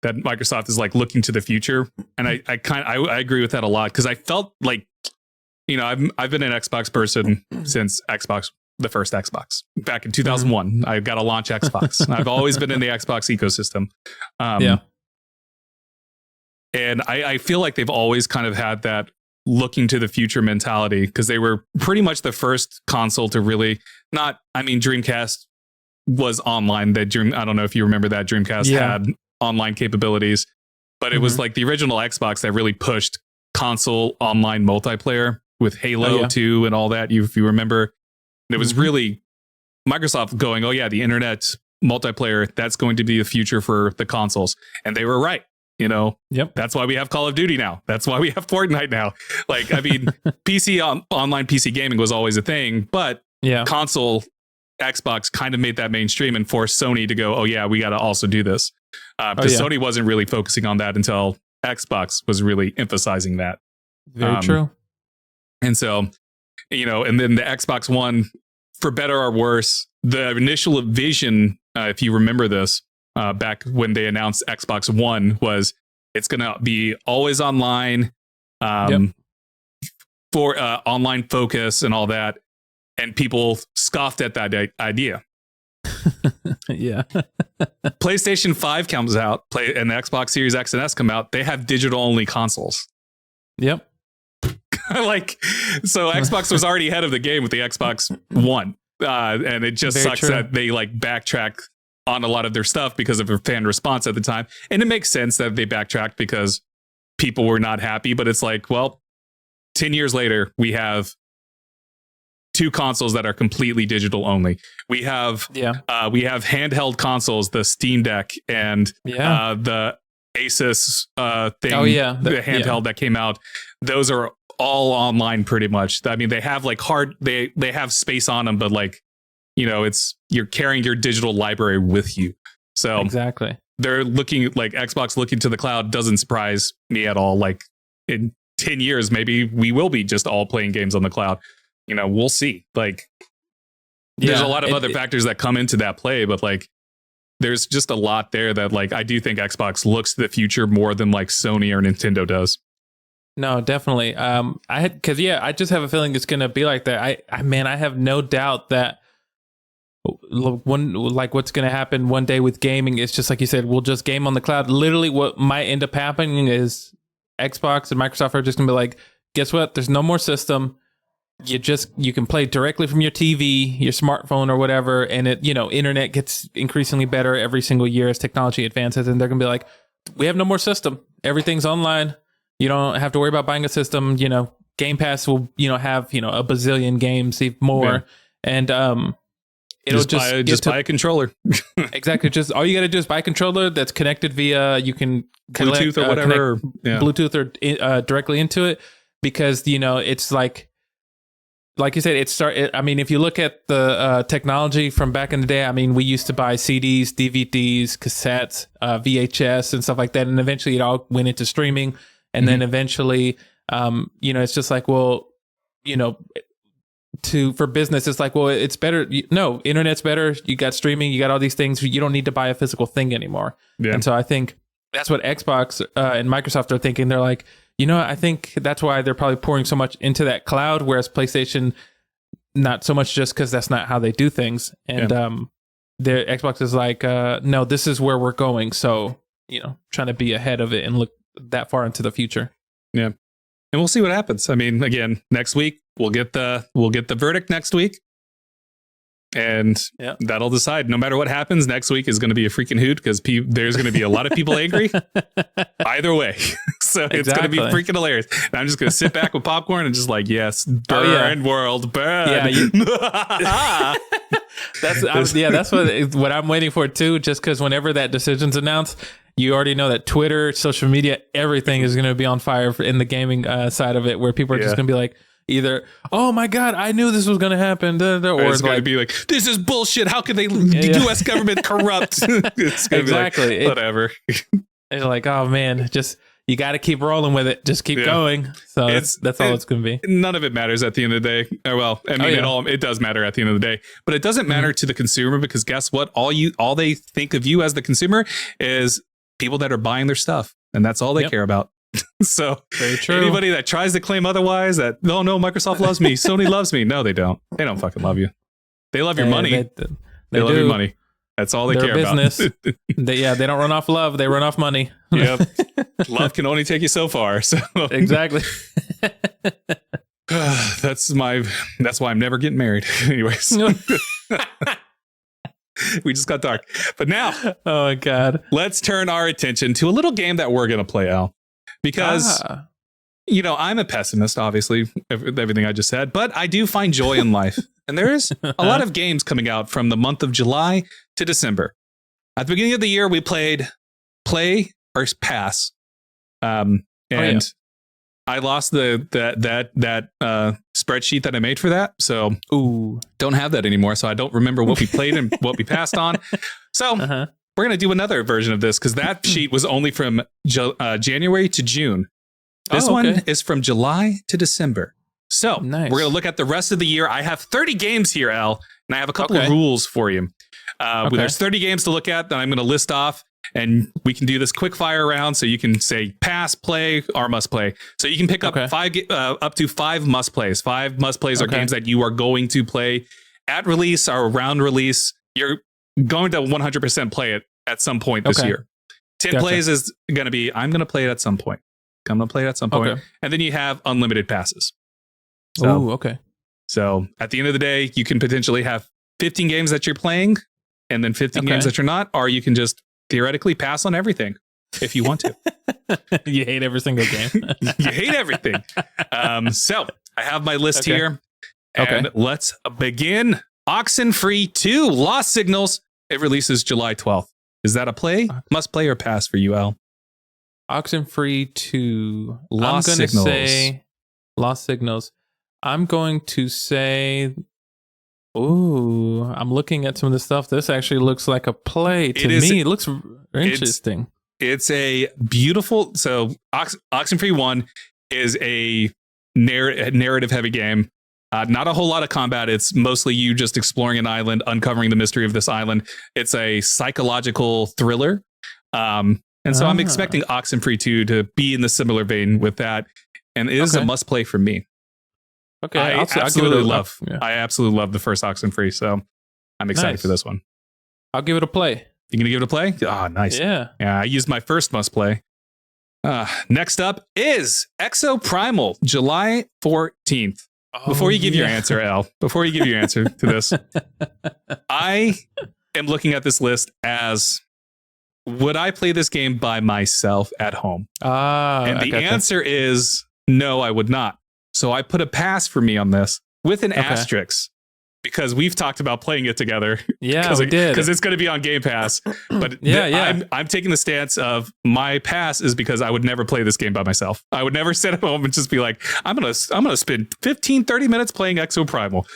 that Microsoft is looking to the future, and I agree with that a lot, because I felt like, I've been an Xbox person since the first Xbox back in 2001. I got a launch Xbox. I've always been in the Xbox ecosystem. And I feel like they've always kind of had that looking to the future mentality, because they were pretty much the first console to really Dreamcast was online. I don't know if you remember that Dreamcast had online capabilities. but it was like the original Xbox that really pushed console online multiplayer with Halo 2 and all that. If you remember, it was really Microsoft going, oh yeah, the internet multiplayer, that's going to be the future for the consoles. And they were right. You know, that's why we have Call of Duty now. That's why we have Fortnite now. Like, I mean, online PC gaming was always a thing, but console Xbox kind of made that mainstream and forced Sony to go, oh yeah, we got to also do this. Because Sony wasn't really focusing on that until Xbox was really emphasizing that. Very true. And so, you know, and then the Xbox One, for better or worse, the initial vision, if you remember this, back when they announced Xbox One, was it's going to be always online, for online focus and all that. And people scoffed at that idea. PlayStation 5 comes out, and the Xbox Series X and S come out. They have digital only consoles. Like, so Xbox was already ahead of the game with the Xbox One. And it just sucks that they like backtrack on a lot of their stuff because of their fan response at the time. And it makes sense that they backtracked because people were not happy, but it's like, well, 10 years later, we have two consoles that are completely digital only. We have handheld consoles, the Steam Deck and the Asus thing, the handheld that came out. Those are all online pretty much. I mean, they have like they have space on them, but like, you know, you're carrying your digital library with you. So exactly, they're looking like Xbox looking to the cloud doesn't surprise me at all. Like in 10 years, maybe we will be just all playing games on the cloud. You know, we'll see. Like there's a lot of other factors that come into that play, but like there's just a lot there that like I do think Xbox looks to the future more than like Sony or Nintendo does. No, definitely. I just have a feeling it's going to be like that. I have no doubt that what's going to happen one day with gaming. It's just like you said, we'll just game on the cloud. Literally what might end up happening is Xbox and Microsoft are just going to be like, guess what? There's no more system. You can play directly from your TV, your smartphone or whatever. And internet gets increasingly better every single year as technology advances. And they're going to be like, we have no more system. Everything's online. You don't have to worry about buying a system. You know, Game Pass will, have, a bazillion games, even more. And, it'll just buy a controller. Exactly. Just all you got to do is buy a controller that's connected via Bluetooth or whatever, Bluetooth or directly into it, because it's like you said, I mean, if you look at the technology from back in the day, I mean, we used to buy CDs, DVDs, cassettes, VHS, and stuff like that, and eventually it all went into streaming, and then eventually, it's just like, well, for business, it's like, well, it's better. No, internet's better. You got streaming, you got all these things. You don't need to buy a physical thing anymore. Yeah. And so I think that's what Xbox and Microsoft are thinking. They're like, I think that's why they're probably pouring so much into that cloud, whereas PlayStation, not so much, just because that's not how they do things. And their Xbox is like, no, this is where we're going. So, trying to be ahead of it and look that far into the future. Yeah. And we'll see what happens. I mean, again, next week we'll get the verdict next week, and that'll decide. No matter what happens, next week is going to be a freaking hoot because there's going to be a lot of people angry either way. So it's going to be freaking hilarious. And I'm just going to sit back with popcorn and just like, yes, burn world, burn. Yeah, that's what I'm waiting for too. Just because whenever that decision's announced, you already know that Twitter, social media, everything is going to be on fire in the gaming side of it, where people are just going to be like, either, oh my God, I knew this was going to happen, or it's going to be like, this is bullshit. How can the U.S. government corrupt? It's going to be like, whatever. It's like, oh man, just you got to keep rolling with it. Just keep going. So that's all it's going to be. None of it matters at the end of the day. Well, I mean, it does matter at the end of the day, but it doesn't matter to the consumer, because guess what? All they think of you as the consumer is people that are buying their stuff, and that's all they care about. So very true. Anybody that tries to claim otherwise, that no, Microsoft loves me, Sony loves me. No, they don't. They don't fucking love you. They love your money. They love your money. That's all they care business. about. They don't run off love. They run off money. Yep. Love can only take you so far. So exactly. That's why I'm never getting married. Anyways. We just got dark. But now, oh my God, let's turn our attention to a little game that we're going to play, Al. Because, I'm a pessimist, obviously, everything I just said, but I do find joy in life. And there's a lot of games coming out from the month of July to December. At the beginning of the year, we played Play or Pass. I lost that spreadsheet that I made for that. So don't have that anymore. So I don't remember what we played and what we passed on. So we're going to do another version of this because that sheet was only from January to June. This one is from July to December. So we're going to look at the rest of the year. I have 30 games here, Al, and I have a couple of rules for you. There's 30 games to look at that I'm going to list off, and we can do this quick fire round. So you can say pass, play, or must play. So you can pick up up to 5 must plays. 5 must plays are games that you are going to play at release or around release. You're going to 100% play it at some point this year. 10 plays is going to be, I'm going to play it at some point. I'm going to play it at some point. And then you have unlimited passes. So at the end of the day, you can potentially have 15 games that you're playing and then 15 games that you're not, or you can just theoretically pass on everything if you want to. You hate every single game. You hate everything. So I have my list here. And let's begin. Oxenfree 2, Lost Signals. It releases July 12th. Is that a play, must play, or pass for you, Al? Oxenfree 2. Lost Signals. I'm going to say Lost Signals. I'm going to say, I'm looking at some of the stuff. This actually looks like a play to me. It looks interesting. It's a beautiful, so Oxenfree 1 is a narrative heavy game. Not a whole lot of combat. It's mostly you just exploring an island, uncovering the mystery of this island. It's a psychological thriller. And so I'm expecting Oxenfree 2 to be in the similar vein with that. And it is a must play for me. Okay. I absolutely love the first Oxenfree. So I'm excited for this one. I'll give it a play. You gonna give it a play? Oh, nice. Yeah. I used my first must play. Next up is Exoprimal, July 14th. Before you give your answer, Al, before you give your answer to this, I am looking at this list as, would I play this game by myself at home? And the answer is no, I would not. So I put a pass for me on this with an asterisk because we've talked about playing it together. Yeah, we did. Because it's going to be on Game Pass. But I'm taking the stance of my pass is because I would never play this game by myself. I would never sit at home and just be like, I'm going to spend 15, 30 minutes playing Exoprimal.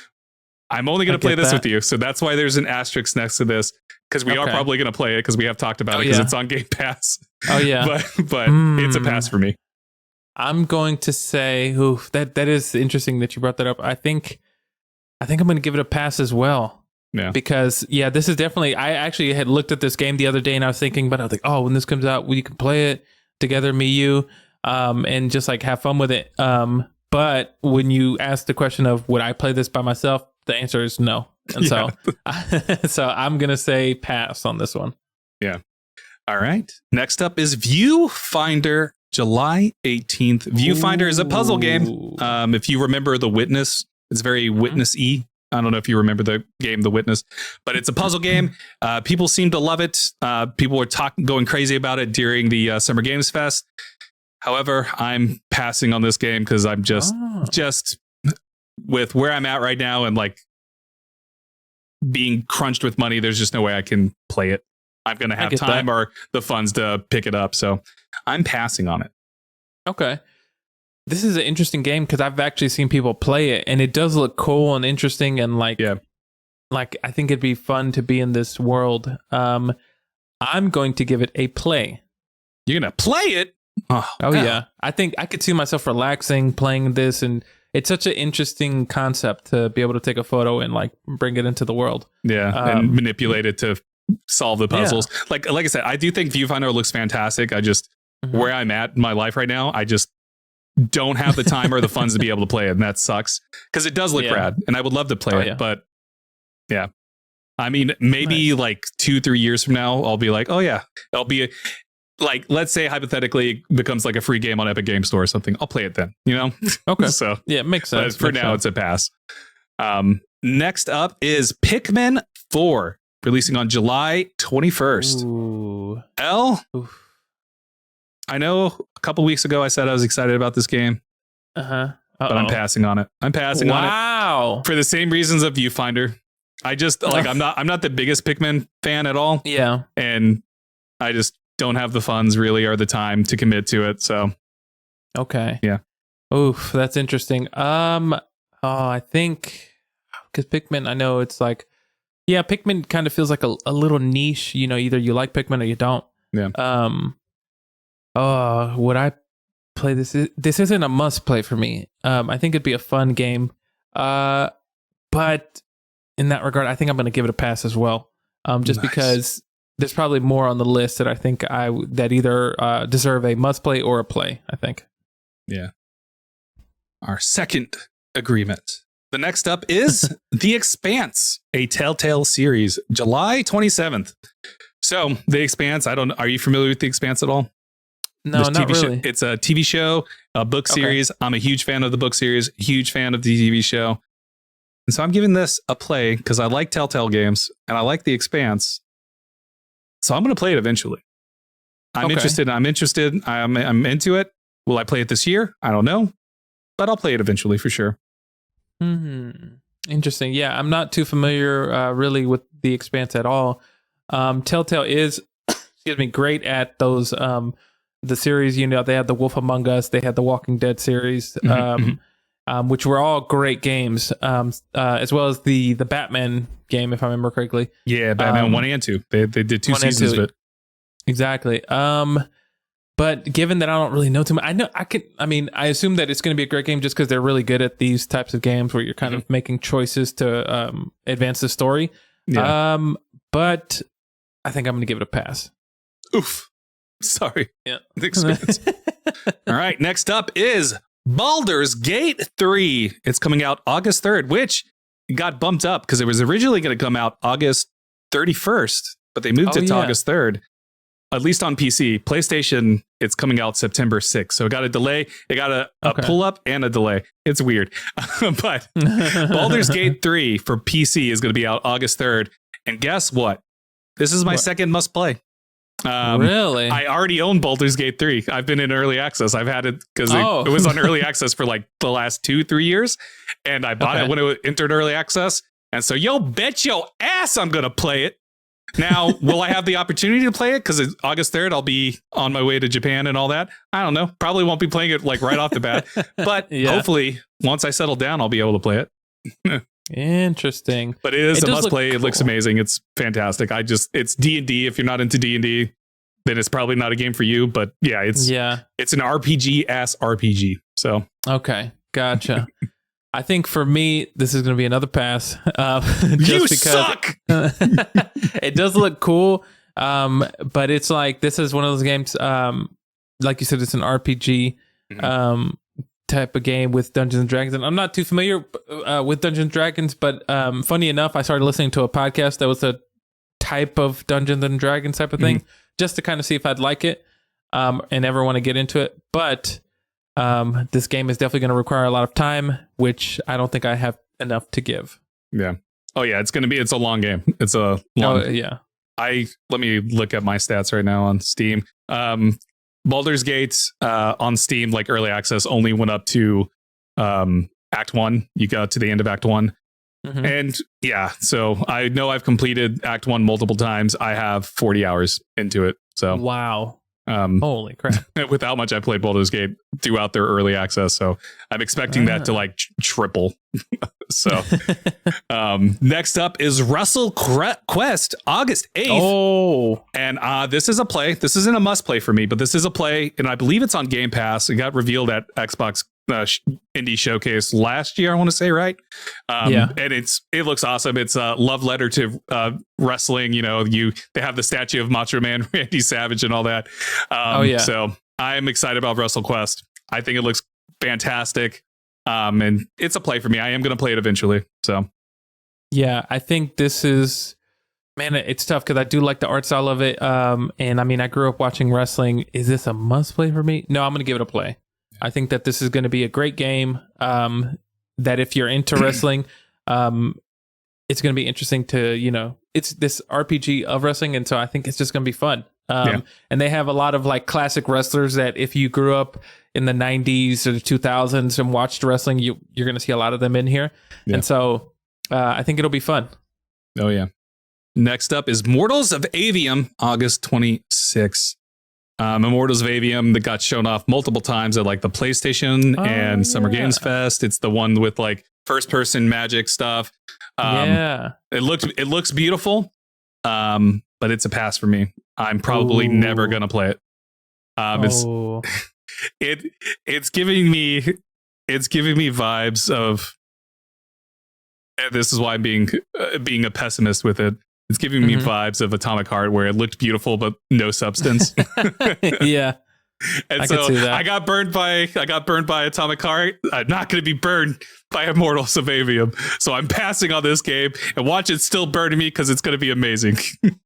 I'm only going to play this with you. So that's why there's an asterisk next to this. Because we are probably going to play it because we have talked about it because it's on Game Pass. Oh, yeah. but it's a pass for me. I'm going to say, that is interesting that you brought that up. I think I'm going to give it a pass as well. Yeah. Because, this is definitely, I actually had looked at this game the other day and I was thinking, but I was like, when this comes out, we can play it together, me, you, and just like have fun with it. But when you ask the question of, would I play this by myself? The answer is no. And so I'm going to say pass on this one. Yeah. All right. Next up is Viewfinder, July 18th. Viewfinder is a puzzle game. If you remember The Witness, it's very Witness-y. I don't know if you remember the game, The Witness, but it's a puzzle game. People seem to love it. People were going crazy about it during the Summer Games Fest. However, I'm passing on this game because I'm just with where I'm at right now and like being crunched with money, there's just no way I can play it. I'm going to have time or the funds to pick it up. So I'm passing on it. Okay. This is an interesting game because I've actually seen people play it and it does look cool and interesting and like I think it'd be fun to be in this world. I'm going to give it a play. You're going to play it? Oh yeah. I think I could see myself relaxing playing this, and it's such an interesting concept to be able to take a photo and like bring it into the world. Yeah. And manipulate it to solve the puzzles. Yeah. Like I said, I do think Viewfinder looks fantastic. I just, where I'm at in my life right now, I just don't have the time or the funds to be able to play it. And that sucks because it does look rad and I would love to play it. But yeah, I mean, maybe like 2-3 years from now, I'll be like, oh yeah, I'll be like, let's say hypothetically it becomes like a free game on Epic Game Store or something. I'll play it then, you know? Okay. So yeah, it makes sense. But for now, it's a pass. Next up is Pikmin 4. releasing on July 21st. Ooh. Ell, I know a couple weeks ago I said I was excited about this game. Uh-huh. But I'm passing on it. On it for the same reasons of Viewfinder. I just I'm not the biggest Pikmin fan at all. Yeah. And I just don't have the funds really or the time to commit to it. So okay. Yeah. Oof, that's interesting. I think because Pikmin, I know it's like, yeah, Pikmin kind of feels like a little niche. You know, either you like Pikmin or you don't. Yeah. Would I play this? This isn't a must play for me. I think it'd be a fun game. But in that regard, I think I'm going to give it a pass as well. Just because there's probably more on the list that I think that either deserve a must play or a play, I think. Yeah. Our second agreement. The next up is The Expanse, a Telltale series, July 27th. So The Expanse, are you familiar with The Expanse at all? No, not really. It's a TV show, a book series. Okay. I'm a huge fan of the book series, huge fan of the TV show. And so I'm giving this a play because I like Telltale games and I like The Expanse. So I'm going to play it eventually. I'm interested. I'm into it. Will I play it this year? I don't know. But I'll play it eventually for sure. Interesting. Yeah, I'm not too familiar really with The Expanse at all. Telltale is, great at those... the series, you know, they had The Wolf Among Us, they had the Walking Dead series, which were all great games, as well as the Batman game, if I remember correctly. Yeah, Batman 1 and 2. They did 2 seasons of it. Exactly. But given that I don't really know too much, I assume that it's going to be a great game just because they're really good at these types of games where you're kind of making choices to advance the story. Yeah. But I think I'm going to give it a pass. Oof. Sorry. Yeah. The Expanse. All right. Next up is Baldur's Gate 3. It's coming out August 3rd, which got bumped up because it was originally going to come out August 31st, but they moved it to August 3rd, at least on PC. PlayStation, it's coming out September 6th. So it got a delay. It got a pull up and a delay. It's weird. But Baldur's Gate 3 for PC is going to be out August 3rd. And guess what? This is my second must play. Really? I already own Baldur's Gate 3. I've been in early access. I've had it because it was on early access for like the last 2-3 years. And I bought it when it entered early access. And so bet your ass I'm going to play it. Now, will I have the opportunity to play it? Because it's August 3rd, I'll be on my way to Japan and all that. I don't know. Probably won't be playing it like right off the bat. But hopefully, once I settle down, I'll be able to play it. Interesting. But it is a must play. Cool. It looks amazing. It's fantastic. It's D&D. If you're not into D&D, then it's probably not a game for you. But it's an RPG-ass RPG. So okay, gotcha. I think for me, this is going to be another pass. You suck! It does look cool, but it's like this is one of those games. Like you said, it's an RPG type of game with Dungeons and Dragons, and I'm not too familiar with Dungeons and Dragons. But funny enough, I started listening to a podcast that was a type of Dungeons and Dragons type of thing, just to kind of see if I'd like it, and ever want to get into it. But this game is definitely going to require a lot of time, which I don't think I have enough to give. Yeah. Oh yeah, it's a long game. It's a long. Let me look at my stats right now on Steam. Baldur's Gate on Steam, like early access, only went up to Act 1. You got to the end of Act 1. And so I know I've completed Act 1 multiple times. I have 40 hours into it. So wow. Holy crap. With how much I played Baldur's Gate throughout their early access. So I'm expecting that to like triple. So next up is Wrestle Quest, August 8th. Oh, and this is a play. This isn't a must play for me, but this is a play. And I believe it's on Game Pass. It got revealed at Xbox Indie Showcase last year, I want to say, right? And it looks awesome. It's a love letter to wrestling. You know, they have the statue of Macho Man Randy Savage and all that. So I'm excited about Wrestle Quest. I think it looks fantastic. And it's a play for me. I am going to play it eventually. So yeah, I think this is, man, it's tough because I do like the art style of it. And I mean, I grew up watching wrestling. Is this a must play for me? No, I'm going to give it a play. I think that this is going to be a great game. That if you're into wrestling, it's going to be interesting to, it's this RPG of wrestling, and so I think it's just gonna be fun. And they have a lot of like classic wrestlers that if you grew up in the 90s or the 2000s and watched wrestling, you're going to see a lot of them in here. Yeah. And so I think it'll be fun. Oh, yeah. Next up is Mortals of Avium, August 26th. Immortals of Avium that got shown off multiple times at like the PlayStation and Summer Games Fest. It's the one with like first person magic stuff. It looks beautiful. But it's a pass for me. I'm probably never gonna play it. It's giving me vibes of. And this is why I'm being a pessimist with it. It's giving me vibes of Atomic Heart, where it looked beautiful but no substance. Yeah. And so I got burned by Atomic Heart. I'm not going to be burned by Immortals of Avium. So I'm passing on this game and watch it still burn me because it's going to be amazing.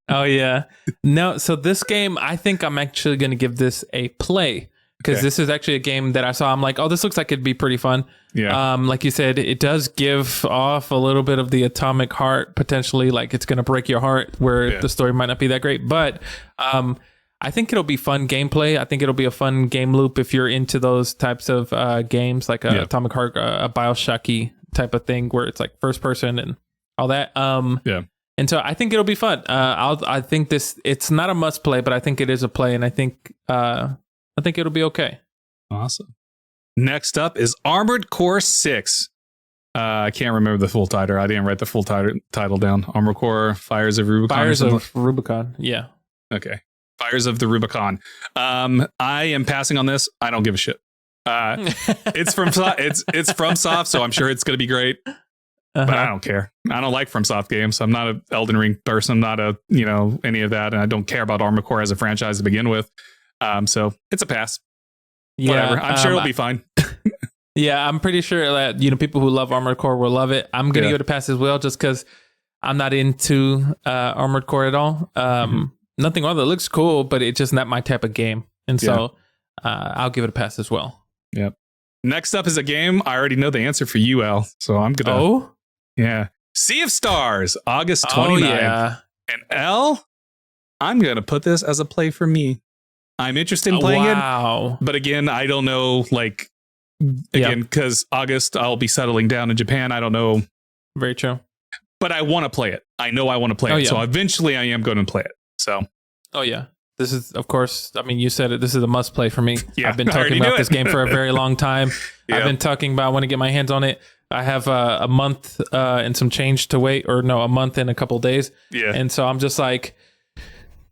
Oh, yeah. No, so this game, I think I'm actually going to give this a play because this is actually a game that I saw. I'm like, oh, this looks like it'd be pretty fun. Yeah. Like you said, it does give off a little bit of the Atomic Heart potentially. Like it's going to break your heart where the story might not be that great. But I think it'll be fun gameplay. I think it'll be a fun game loop if you're into those types of games, like Atomic Heart, a Bioshocky type of thing where it's like first person and all that. And so I think it'll be fun. I think it's not a must play, but I think it is a play, and I think it'll be okay. Awesome. Next up is Armored Core 6. I can't remember the full title. I didn't write the full title down. Armored Core Fires of Rubicon. Fires of Rubicon. Yeah. Okay. Fires of the Rubicon. I am passing on this. I don't give a shit. It's from FromSoft, so I'm sure it's going to be great. But I don't care. I don't like FromSoft games. I'm not an Elden Ring person. I'm not any of that, and I don't care about Armored Core as a franchise to begin with. So it's a pass. Yeah, whatever. I'm sure it'll be fine. Yeah, I'm pretty sure that people who love Armored Core will love it. I'm gonna give it a pass as well, just because I'm not into Armored Core at all. Nothing wrong. It looks cool, but it's just not my type of game, and so I'll give it a pass as well. Yep. Next up is a game I already know the answer for you, Ell. So I'm gonna. Sea of Stars, August 29th. Oh, yeah. And Ell, I'm gonna put this as a play for me. I'm interested in playing it, but again, I don't know. Because August I'll be settling down in Japan. I don't know. Very true. But I want to play it. I know I want to play it. Yeah. So eventually I am going to play it. So. Oh yeah. This is, of course, I mean, you said it. This is a must play for me. Yeah, I've been talking about this game for a very long time. I've been talking about I want to get my hands on it. I have a month and some change to wait, or no, a month and a couple days. Yeah. And so I'm just like,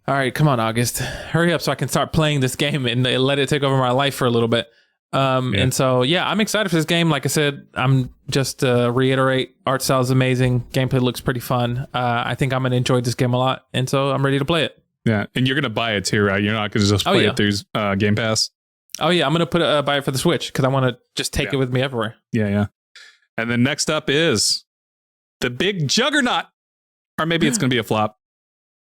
all right, come on, August, hurry up so I can start playing this game and let it take over my life for a little bit. And so, I'm excited for this game. Like I said, I'm just to reiterate, art style is amazing. Gameplay looks pretty fun. I think I'm going to enjoy this game a lot. And so I'm ready to play it. Yeah. And you're going to buy it too, right? You're not going to just play it through Game Pass. Oh yeah. I'm going to buy it for the Switch because I want to just take it with me everywhere. Yeah. Yeah. And then next up is the big juggernaut, or maybe it's going to be a flop.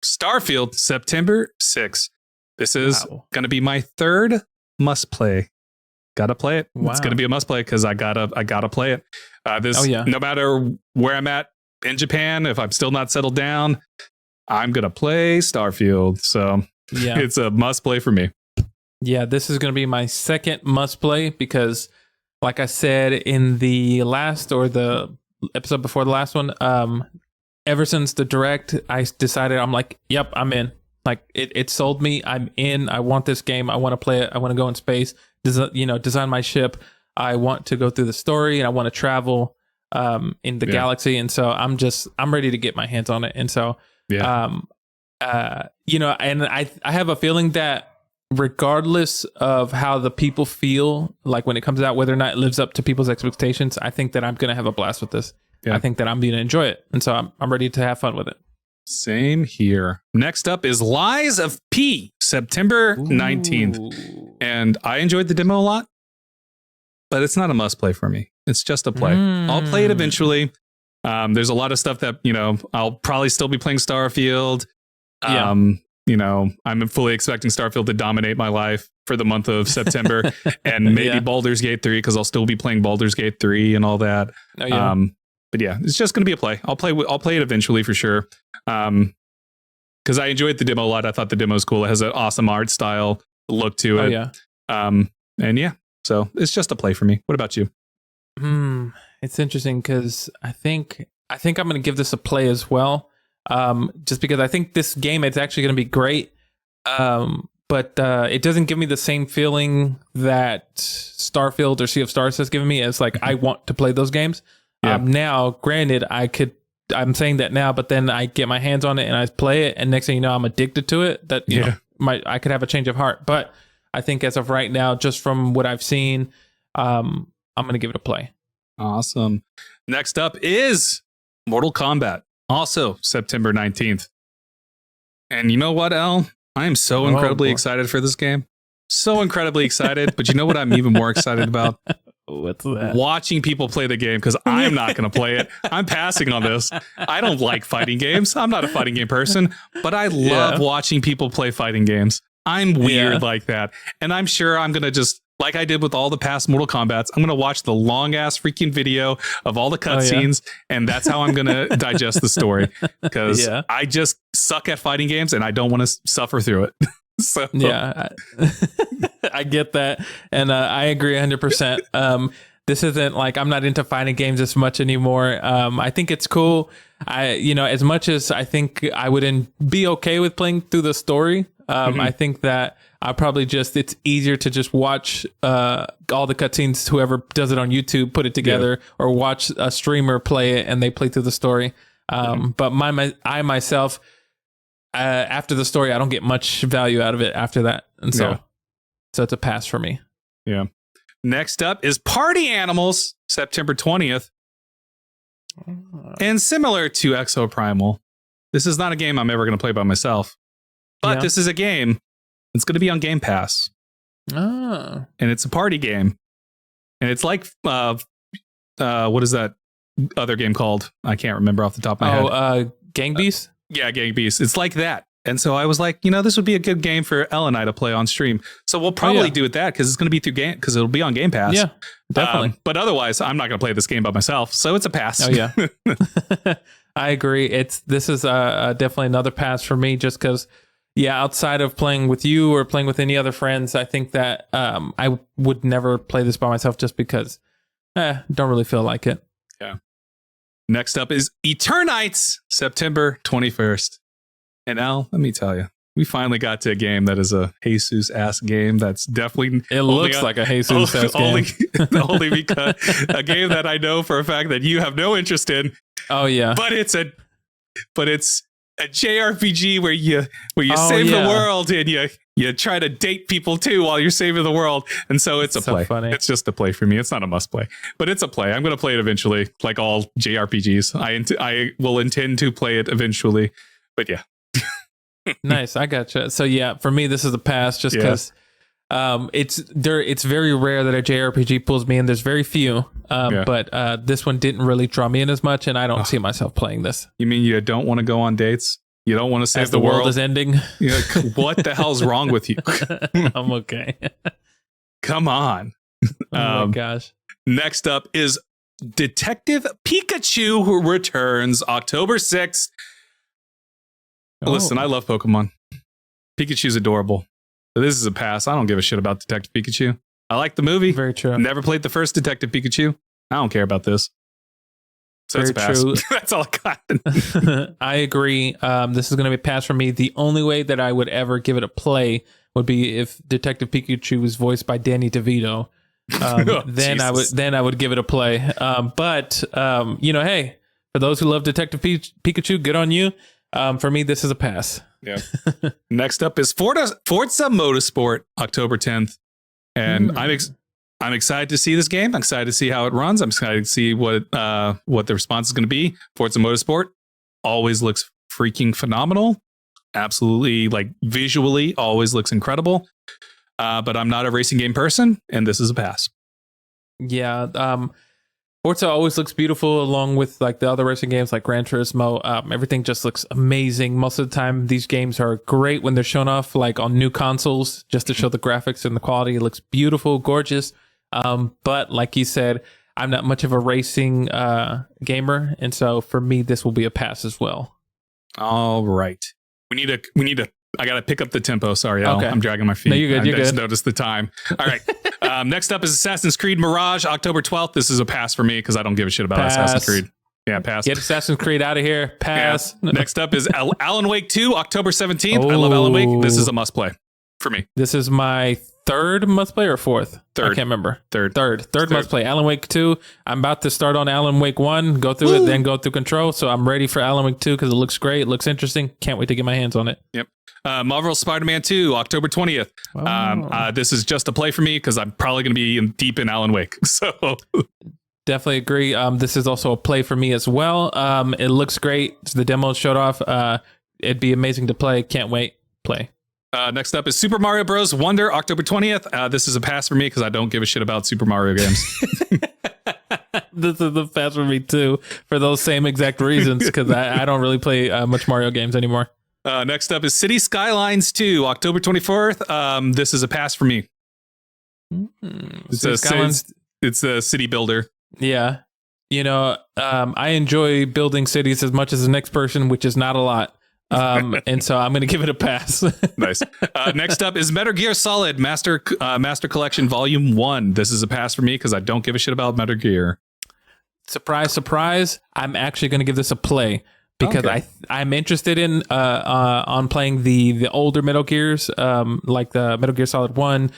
Starfield, September 6th. This is going to be my third must play. Gotta play it. Wow. It's gonna be a must play because I gotta play it. No matter where I'm at in Japan, if I'm still not settled down, I'm gonna play Starfield. So it's a must play for me. Yeah, this is gonna be my second must play because, like I said in the last or the episode before the last one, ever since the direct, I decided I'm like, yep, I'm in. Like it sold me. I'm in. I want this game. I want to play it. I want to go in space. Design my ship. I want to go through the story and I want to travel in the galaxy. And so I'm ready to get my hands on it. And so, and I have a feeling that regardless of how the people feel, like when it comes out, whether or not it lives up to people's expectations, I think that I'm going to have a blast with this. Yeah. I think that I'm going to enjoy it. And so I'm ready to have fun with it. Same here. Next up is Lies of P, September 19th. And I enjoyed the demo a lot, but it's not a must play for me. It's just a play. I'll play it eventually. There's a lot of stuff that, I'll probably still be playing Starfield. I'm fully expecting Starfield to dominate my life for the month of September and maybe Baldur's Gate 3, because I'll still be playing Baldur's Gate 3 and all that. but yeah, it's just going to be a play. I'll play it eventually for sure. Because I enjoyed the demo a lot. I thought the demo was cool. It has an awesome art style look to it. Oh yeah. And yeah, so it's just a play for me. What about you? It's interesting because I think I'm going to give this a play as well. Just because I think this game is actually going to be great. But it doesn't give me the same feeling that Starfield or Sea of Stars has given me as like I want to play those games. Yeah. Now, granted, I'm saying that now, but then I get my hands on it and I play it, and next thing you know, I'm addicted to it. That you know, I could have a change of heart. But I think as of right now, just from what I've seen, I'm going to give it a play. Awesome. Next up is Mortal Kombat, also September 19th. And you know what, Ell? I am so incredibly excited for this game. So incredibly excited. But you know what I'm even more excited about? What's that? Watching people play the game, because I'm not going to play it. I'm passing on this. I don't like fighting games. I'm not a fighting game person, but I love watching people play fighting games. I'm weird like that. And I'm sure I'm going to just, like I did with all the past Mortal Kombats, I'm going to watch the long ass freaking video of all the cutscenes. And that's how I'm going to digest the story, because I just suck at fighting games and I don't want to suffer through it. So yeah, I get that. And I agree 100%. This isn't like, I'm not into fighting games as much anymore. I think it's cool. As much as I think I would be okay with playing through the story, I think that I probably it's easier to just watch all the cutscenes, whoever does it on YouTube, put it together, or watch a streamer play it and they play through the story. But I myself, after the story, I don't get much value out of it after that. And so it's a pass for me. Yeah. Next up is Party Animals, September 20th. And similar to Exoprimal, this is not a game I'm ever going to play by myself. But this is a game that's going to be on Game Pass. And it's a party game. And it's like, what is that other game called? I can't remember off the top of my head. Gang Beasts? Yeah, Gang Beasts. It's like that. And so I was like, this would be a good game for Elle and I to play on stream. So we'll probably do it that, because it's going to be through game, because it'll be on Game Pass. Yeah, definitely. But otherwise, I'm not going to play this game by myself. So it's a pass. Oh, yeah. I agree. This is definitely another pass for me, just because, outside of playing with you or playing with any other friends, I think that I would never play this by myself, just because don't really feel like it. Yeah. Next up is Eternites, September 21st. And Al, let me tell you, we finally got to a game that is a Jesus-ass game. That's definitely... It looks like a Jesus-ass game. Only because a game that I know for a fact that you have no interest in. Oh, yeah. But it's a JRPG where you save the world, and you try to date people too while you're saving the world. And so it's a play. Funny. It's just a play for me. It's not a must play, but it's a play. I'm going to play it eventually, like all JRPGs. I will intend to play it eventually, but yeah. Nice. I gotcha. So yeah, for me, this is a pass, just because it's very rare that a JRPG pulls me in. There's very few, but this one didn't really draw me in as much, and I don't see myself playing this. You mean you don't want to go on dates? You don't want to save the world is ending? What the hell's wrong with you? I'm okay. Come on. Oh my gosh. Next up is Detective Pikachu, who returns October 6th. Listen, I love Pokemon. Pikachu's adorable. But this is a pass. I don't give a shit about Detective Pikachu. I like the movie. Very true. Never played the first Detective Pikachu. I don't care about this. So it's a pass. True. That's all I got. I agree. This is going to be a pass for me. The only way that I would ever give it a play would be if Detective Pikachu was voiced by Danny DeVito. Then I would give it a play. But hey, for those who love Detective Pikachu, good on you. For me, this is a pass. Yeah. Next up is Forza Motorsport, October 10th. And I'm excited to see this game. I'm excited to see how it runs. I'm excited to see what the response is going to be. Forza Motorsport always looks freaking phenomenal. Absolutely, like visually, always looks incredible. But I'm not a racing game person, and this is a pass. Yeah. Forza always looks beautiful, along with like the other racing games like Gran Turismo. Everything just looks amazing. Most of the time, these games are great when they're shown off like on new consoles, just to show the graphics and the quality. It looks beautiful, gorgeous. But like you said, I'm not much of a racing gamer, and so for me, this will be a pass as well. All right. We need a. I got to pick up the tempo. Sorry, Al. Okay. I'm dragging my feet. No, you're good. You're I good. just noticed the time. All right. Next up is Assassin's Creed Mirage, October 12th. This is a pass for me because I don't give a shit about Assassin's Creed. Yeah, pass. Get Assassin's Creed out of here. Pass. Yeah. Next up is Alan Wake 2, October 17th. I love Alan Wake. This is a must play for me. This is my third must play or fourth? Third. I can't remember. Third must play. Alan Wake 2. I'm about to start on Alan Wake 1, go through it, then go through Control. So I'm ready for Alan Wake 2 because it looks great. It looks interesting. Can't wait to get my hands on it. Yep. Marvel Spider-Man 2, October 20th. This is just a play for me because I'm probably going to be deep in Alan Wake. So definitely agree. This is also a play for me as well. It looks great. The demo showed off. It'd be amazing to play. Can't wait. Play. Next up is Super Mario Bros. Wonder, October 20th. This is a pass for me because I don't give a shit about Super Mario games. This is a pass for me too, for those same exact reasons, because I don't really play much Mario games anymore. Next up is City Skylines 2, October 24th. This is a pass for me. It's a city builder. Yeah. You know, I enjoy building cities as much as the next person, which is not a lot. And so I'm going to give it a pass. Nice. Next up is Metal Gear Solid Master Collection Volume 1. This is a pass for me because I don't give a shit about Metal Gear. Surprise, surprise. I'm actually going to give this a play because I'm interested in on playing the older Metal Gears, like the Metal Gear Solid 1,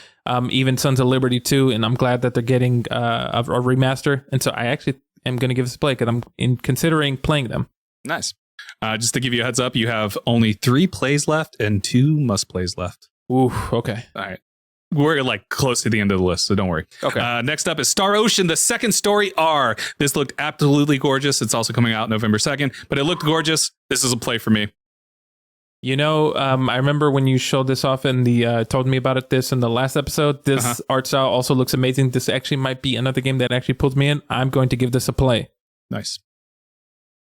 even Sons of Liberty 2, and I'm glad that they're getting a remaster. And so I actually am going to give this a play because I'm considering playing them. Nice. Just to give you a heads up, you have only 3 plays left and 2 must plays left. Ooh, okay. All right. We're like close to the end of the list, so don't worry. Okay. Next up is Star Ocean, the second story R. This looked absolutely gorgeous. It's also coming out November 2nd, but it looked gorgeous. This is a play for me. You know, I remember when you showed this off in the told me about this in the last episode. This art style also looks amazing. This actually might be another game that actually pulls me in. I'm going to give this a play. Nice.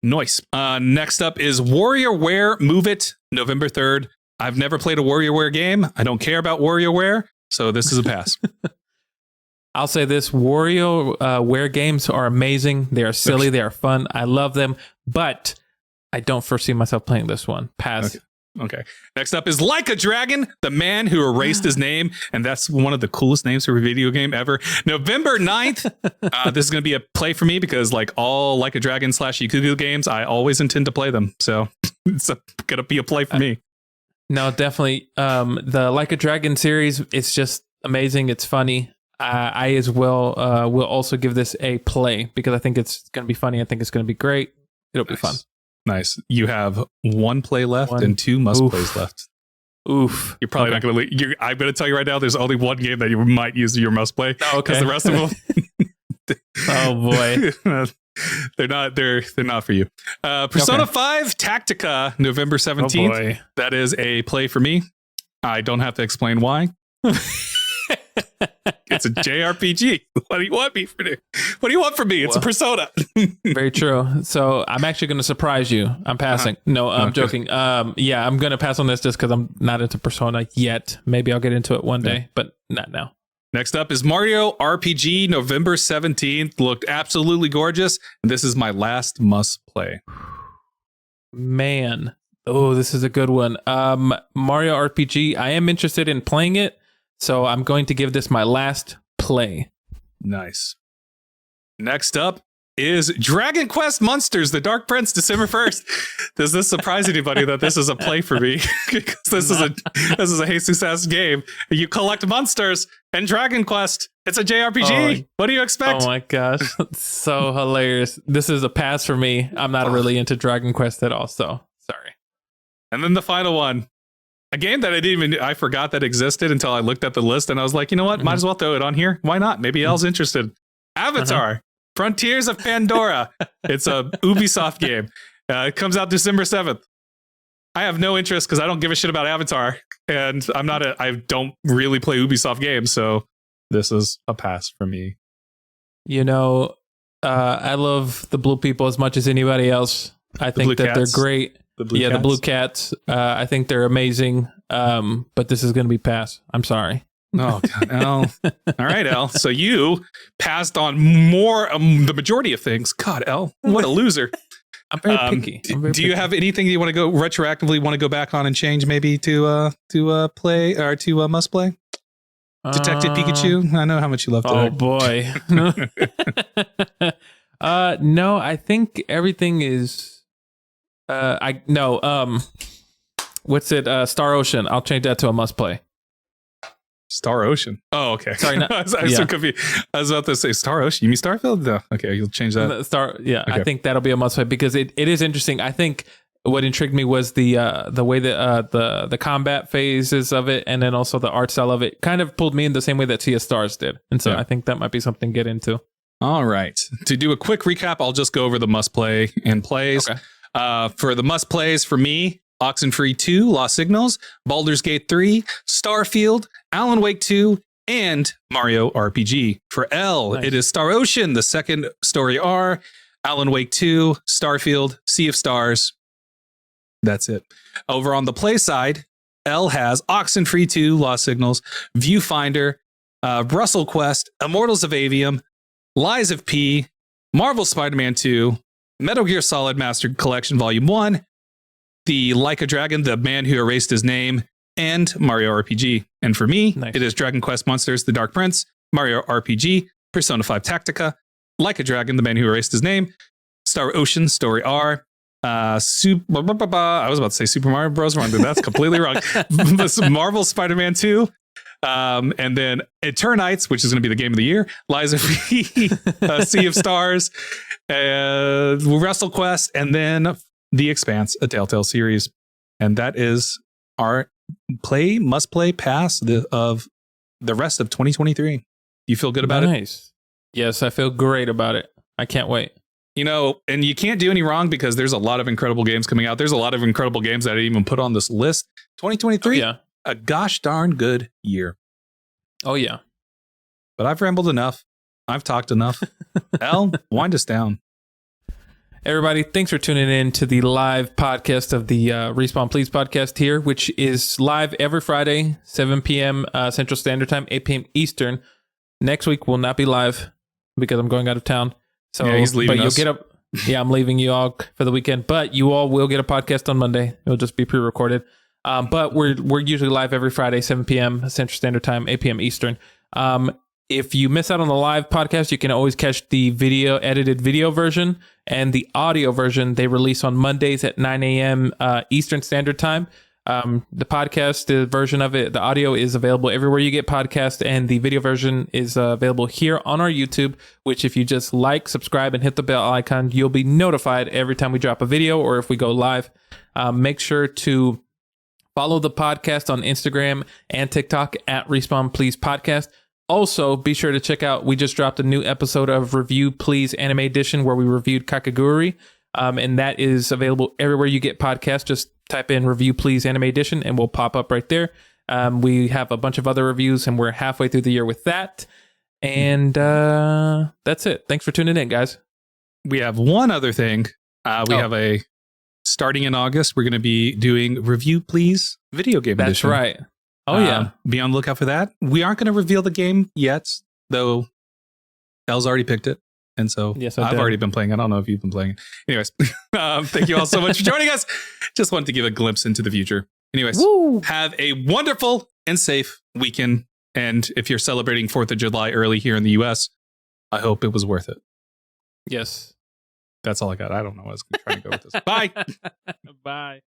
Next up is WarioWare Move It, November 3rd. I've never played a WarioWare game. I don't care about WarioWare, so this is a pass. I'll say this. WarioWare games are amazing. They are silly. They are fun. I love them, but I don't foresee myself playing this one. Pass. Okay. Next up is Like a Dragon, the man who erased his name. And that's one of the coolest names for a video game ever. November 9th. This is going to be a play for me because like all Like a Dragon / Yakuza games, I always intend to play them. So it's going to be a play for me. No, definitely. The Like a Dragon series, it's just amazing. It's funny. I as well will also give this a play because I think it's going to be funny. I think it's going to be great. It'll be fun. Nice. You have 1 play left and 2 must plays left. Oof. You're probably not going to. I'm going to tell you right now. There's only 1 game that you might use your must play. Oh, okay. Because the rest of them. Oh boy. They're not for you. Persona 5 Tactica, November 17th. Oh boy. That is a play for me. I don't have to explain why. It's a JRPG. What do you want me for? What do you want from me? It's a Persona. Very true. So I'm actually going to surprise you. I'm passing. No, I'm joking. Yeah, I'm going to pass on this just because I'm not into Persona yet. Maybe I'll get into it one day, but not now. Next up is Mario RPG, November 17th. Looked absolutely gorgeous. And this is my last must play. Man. Oh, this is a good one. Mario RPG. I am interested in playing it. So I'm going to give this my last play. Nice. Next up is Dragon Quest Monsters, The Dark Prince, December 1st. Does this surprise anybody that this is a play for me? Because this is a Jesus game. You collect monsters and Dragon Quest. It's a JRPG. What do you expect? Oh my gosh. So hilarious. This is a pass for me. I'm not really into Dragon Quest at all, so sorry. And then the final one. A game that I forgot that existed until I looked at the list and I was like, you know what? Might as well throw it on here. Why not? Maybe Elle's interested. Avatar, Frontiers of Pandora. It's a Ubisoft game. It comes out December 7th. I have no interest because I don't give a shit about Avatar. And I don't really play Ubisoft games. So this is a pass for me. You know, I love the blue people as much as anybody else. I think that they're great. The Blue Cats. I think they're amazing. But this is going to be pass. I'm sorry. Oh, God, Ell. All right, Ell. So you passed on more, the majority of things. God, Ell, what a loser. I'm very picky. Do you have anything you want to go retroactively want to go back on and change maybe to play or to must play? Detective Pikachu. I know how much you love Oh boy. No, I think everything is. What's it? Star Ocean. I'll change that to a must play. Star Ocean. Oh, okay. Sorry, I was so confused. I was about to say Star Ocean. You mean Starfield? No. Okay, you'll change that. Okay. I think that'll be a must play because it is interesting. I think what intrigued me was the way that the combat phases of it, and then also the art style of it, kind of pulled me in the same way that Sea of Stars did, and so I think that might be something to get into. All right. To do a quick recap, I'll just go over the must play and plays. Okay. For the must plays for me, Oxenfree 2, Lost Signals, Baldur's Gate 3, Starfield, Alan Wake 2, and Mario RPG. For Ell, It is Star Ocean, the second story R, Alan Wake 2, Starfield, Sea of Stars. That's it. Over on the play side, Ell has Oxenfree 2, Lost Signals, Viewfinder, Russell Quest, Immortals of Avium, Lies of P, Marvel Spider-Man 2, Metal Gear Solid Master Collection Volume 1, the Like a Dragon, The Man Who Erased His Name, and Mario RPG. And for me, it is Dragon Quest Monsters, The Dark Prince, Mario RPG, Persona 5 Tactica, Like a Dragon, The Man Who Erased His Name, Star Ocean, Story R, I was about to say Super Mario Bros. Wonder. That's completely wrong. Marvel Spider-Man 2, and then Eternites, which is going to be the game of the year, Lies of P, Sea of Stars, Wrestle Quest, and then The Expanse, a Telltale series. And that is our must play pass of the rest of 2023. You feel good about it? Nice. Yes, I feel great about it. I can't wait. You know, and you can't do any wrong because there's a lot of incredible games coming out. There's a lot of incredible games that I didn't even put on this list. 2023, a gosh darn good year. Oh, yeah. But I've rambled enough. I've talked enough. Ell, wind us down. Everybody, thanks for tuning in to the live podcast of the Respawn Please podcast here, which is live every Friday, 7 p.m. Central Standard Time, 8 p.m. Eastern. Next week will not be live because I'm going out of town. So, yeah, he's leaving us. I'm leaving you all for the weekend, but you all will get a podcast on Monday. It'll just be pre-recorded. But we're usually live every Friday, 7 p.m. Central Standard Time, 8 p.m. Eastern. If you miss out on the live podcast, you can always catch the edited video version and the audio version. They release on Mondays at 9 a.m. Eastern Standard Time. The podcast, the version of it, the audio is available everywhere you get podcasts, and the video version is available here on our YouTube, which if you just like, subscribe, and hit the bell icon, you'll be notified every time we drop a video or if we go live. Make sure to follow the podcast on Instagram and TikTok at Respawn Please Podcast. Also, be sure to check out, we just dropped a new episode of Review Please Anime Edition where we reviewed Kakaguri, and that is available everywhere you get podcasts. Just type in Review Please Anime Edition and we'll pop up right there. We have a bunch of other reviews and we're halfway through the year with that. And that's it. Thanks for tuning in, guys. We have one other thing. We have starting in August, we're going to be doing Review Please Video Game Edition. That's right. Oh, yeah. Be on the lookout for that. We aren't going to reveal the game yet, though Ell's already picked it. And so I've already been playing. I don't know if you've been playing it. Anyways, thank you all so much for joining us. Just wanted to give a glimpse into the future. Anyways, have a wonderful and safe weekend. And if you're celebrating 4th of July early here in the US, I hope it was worth it. Yes. That's all I got. I don't know what I was trying to go with this. Bye. Bye.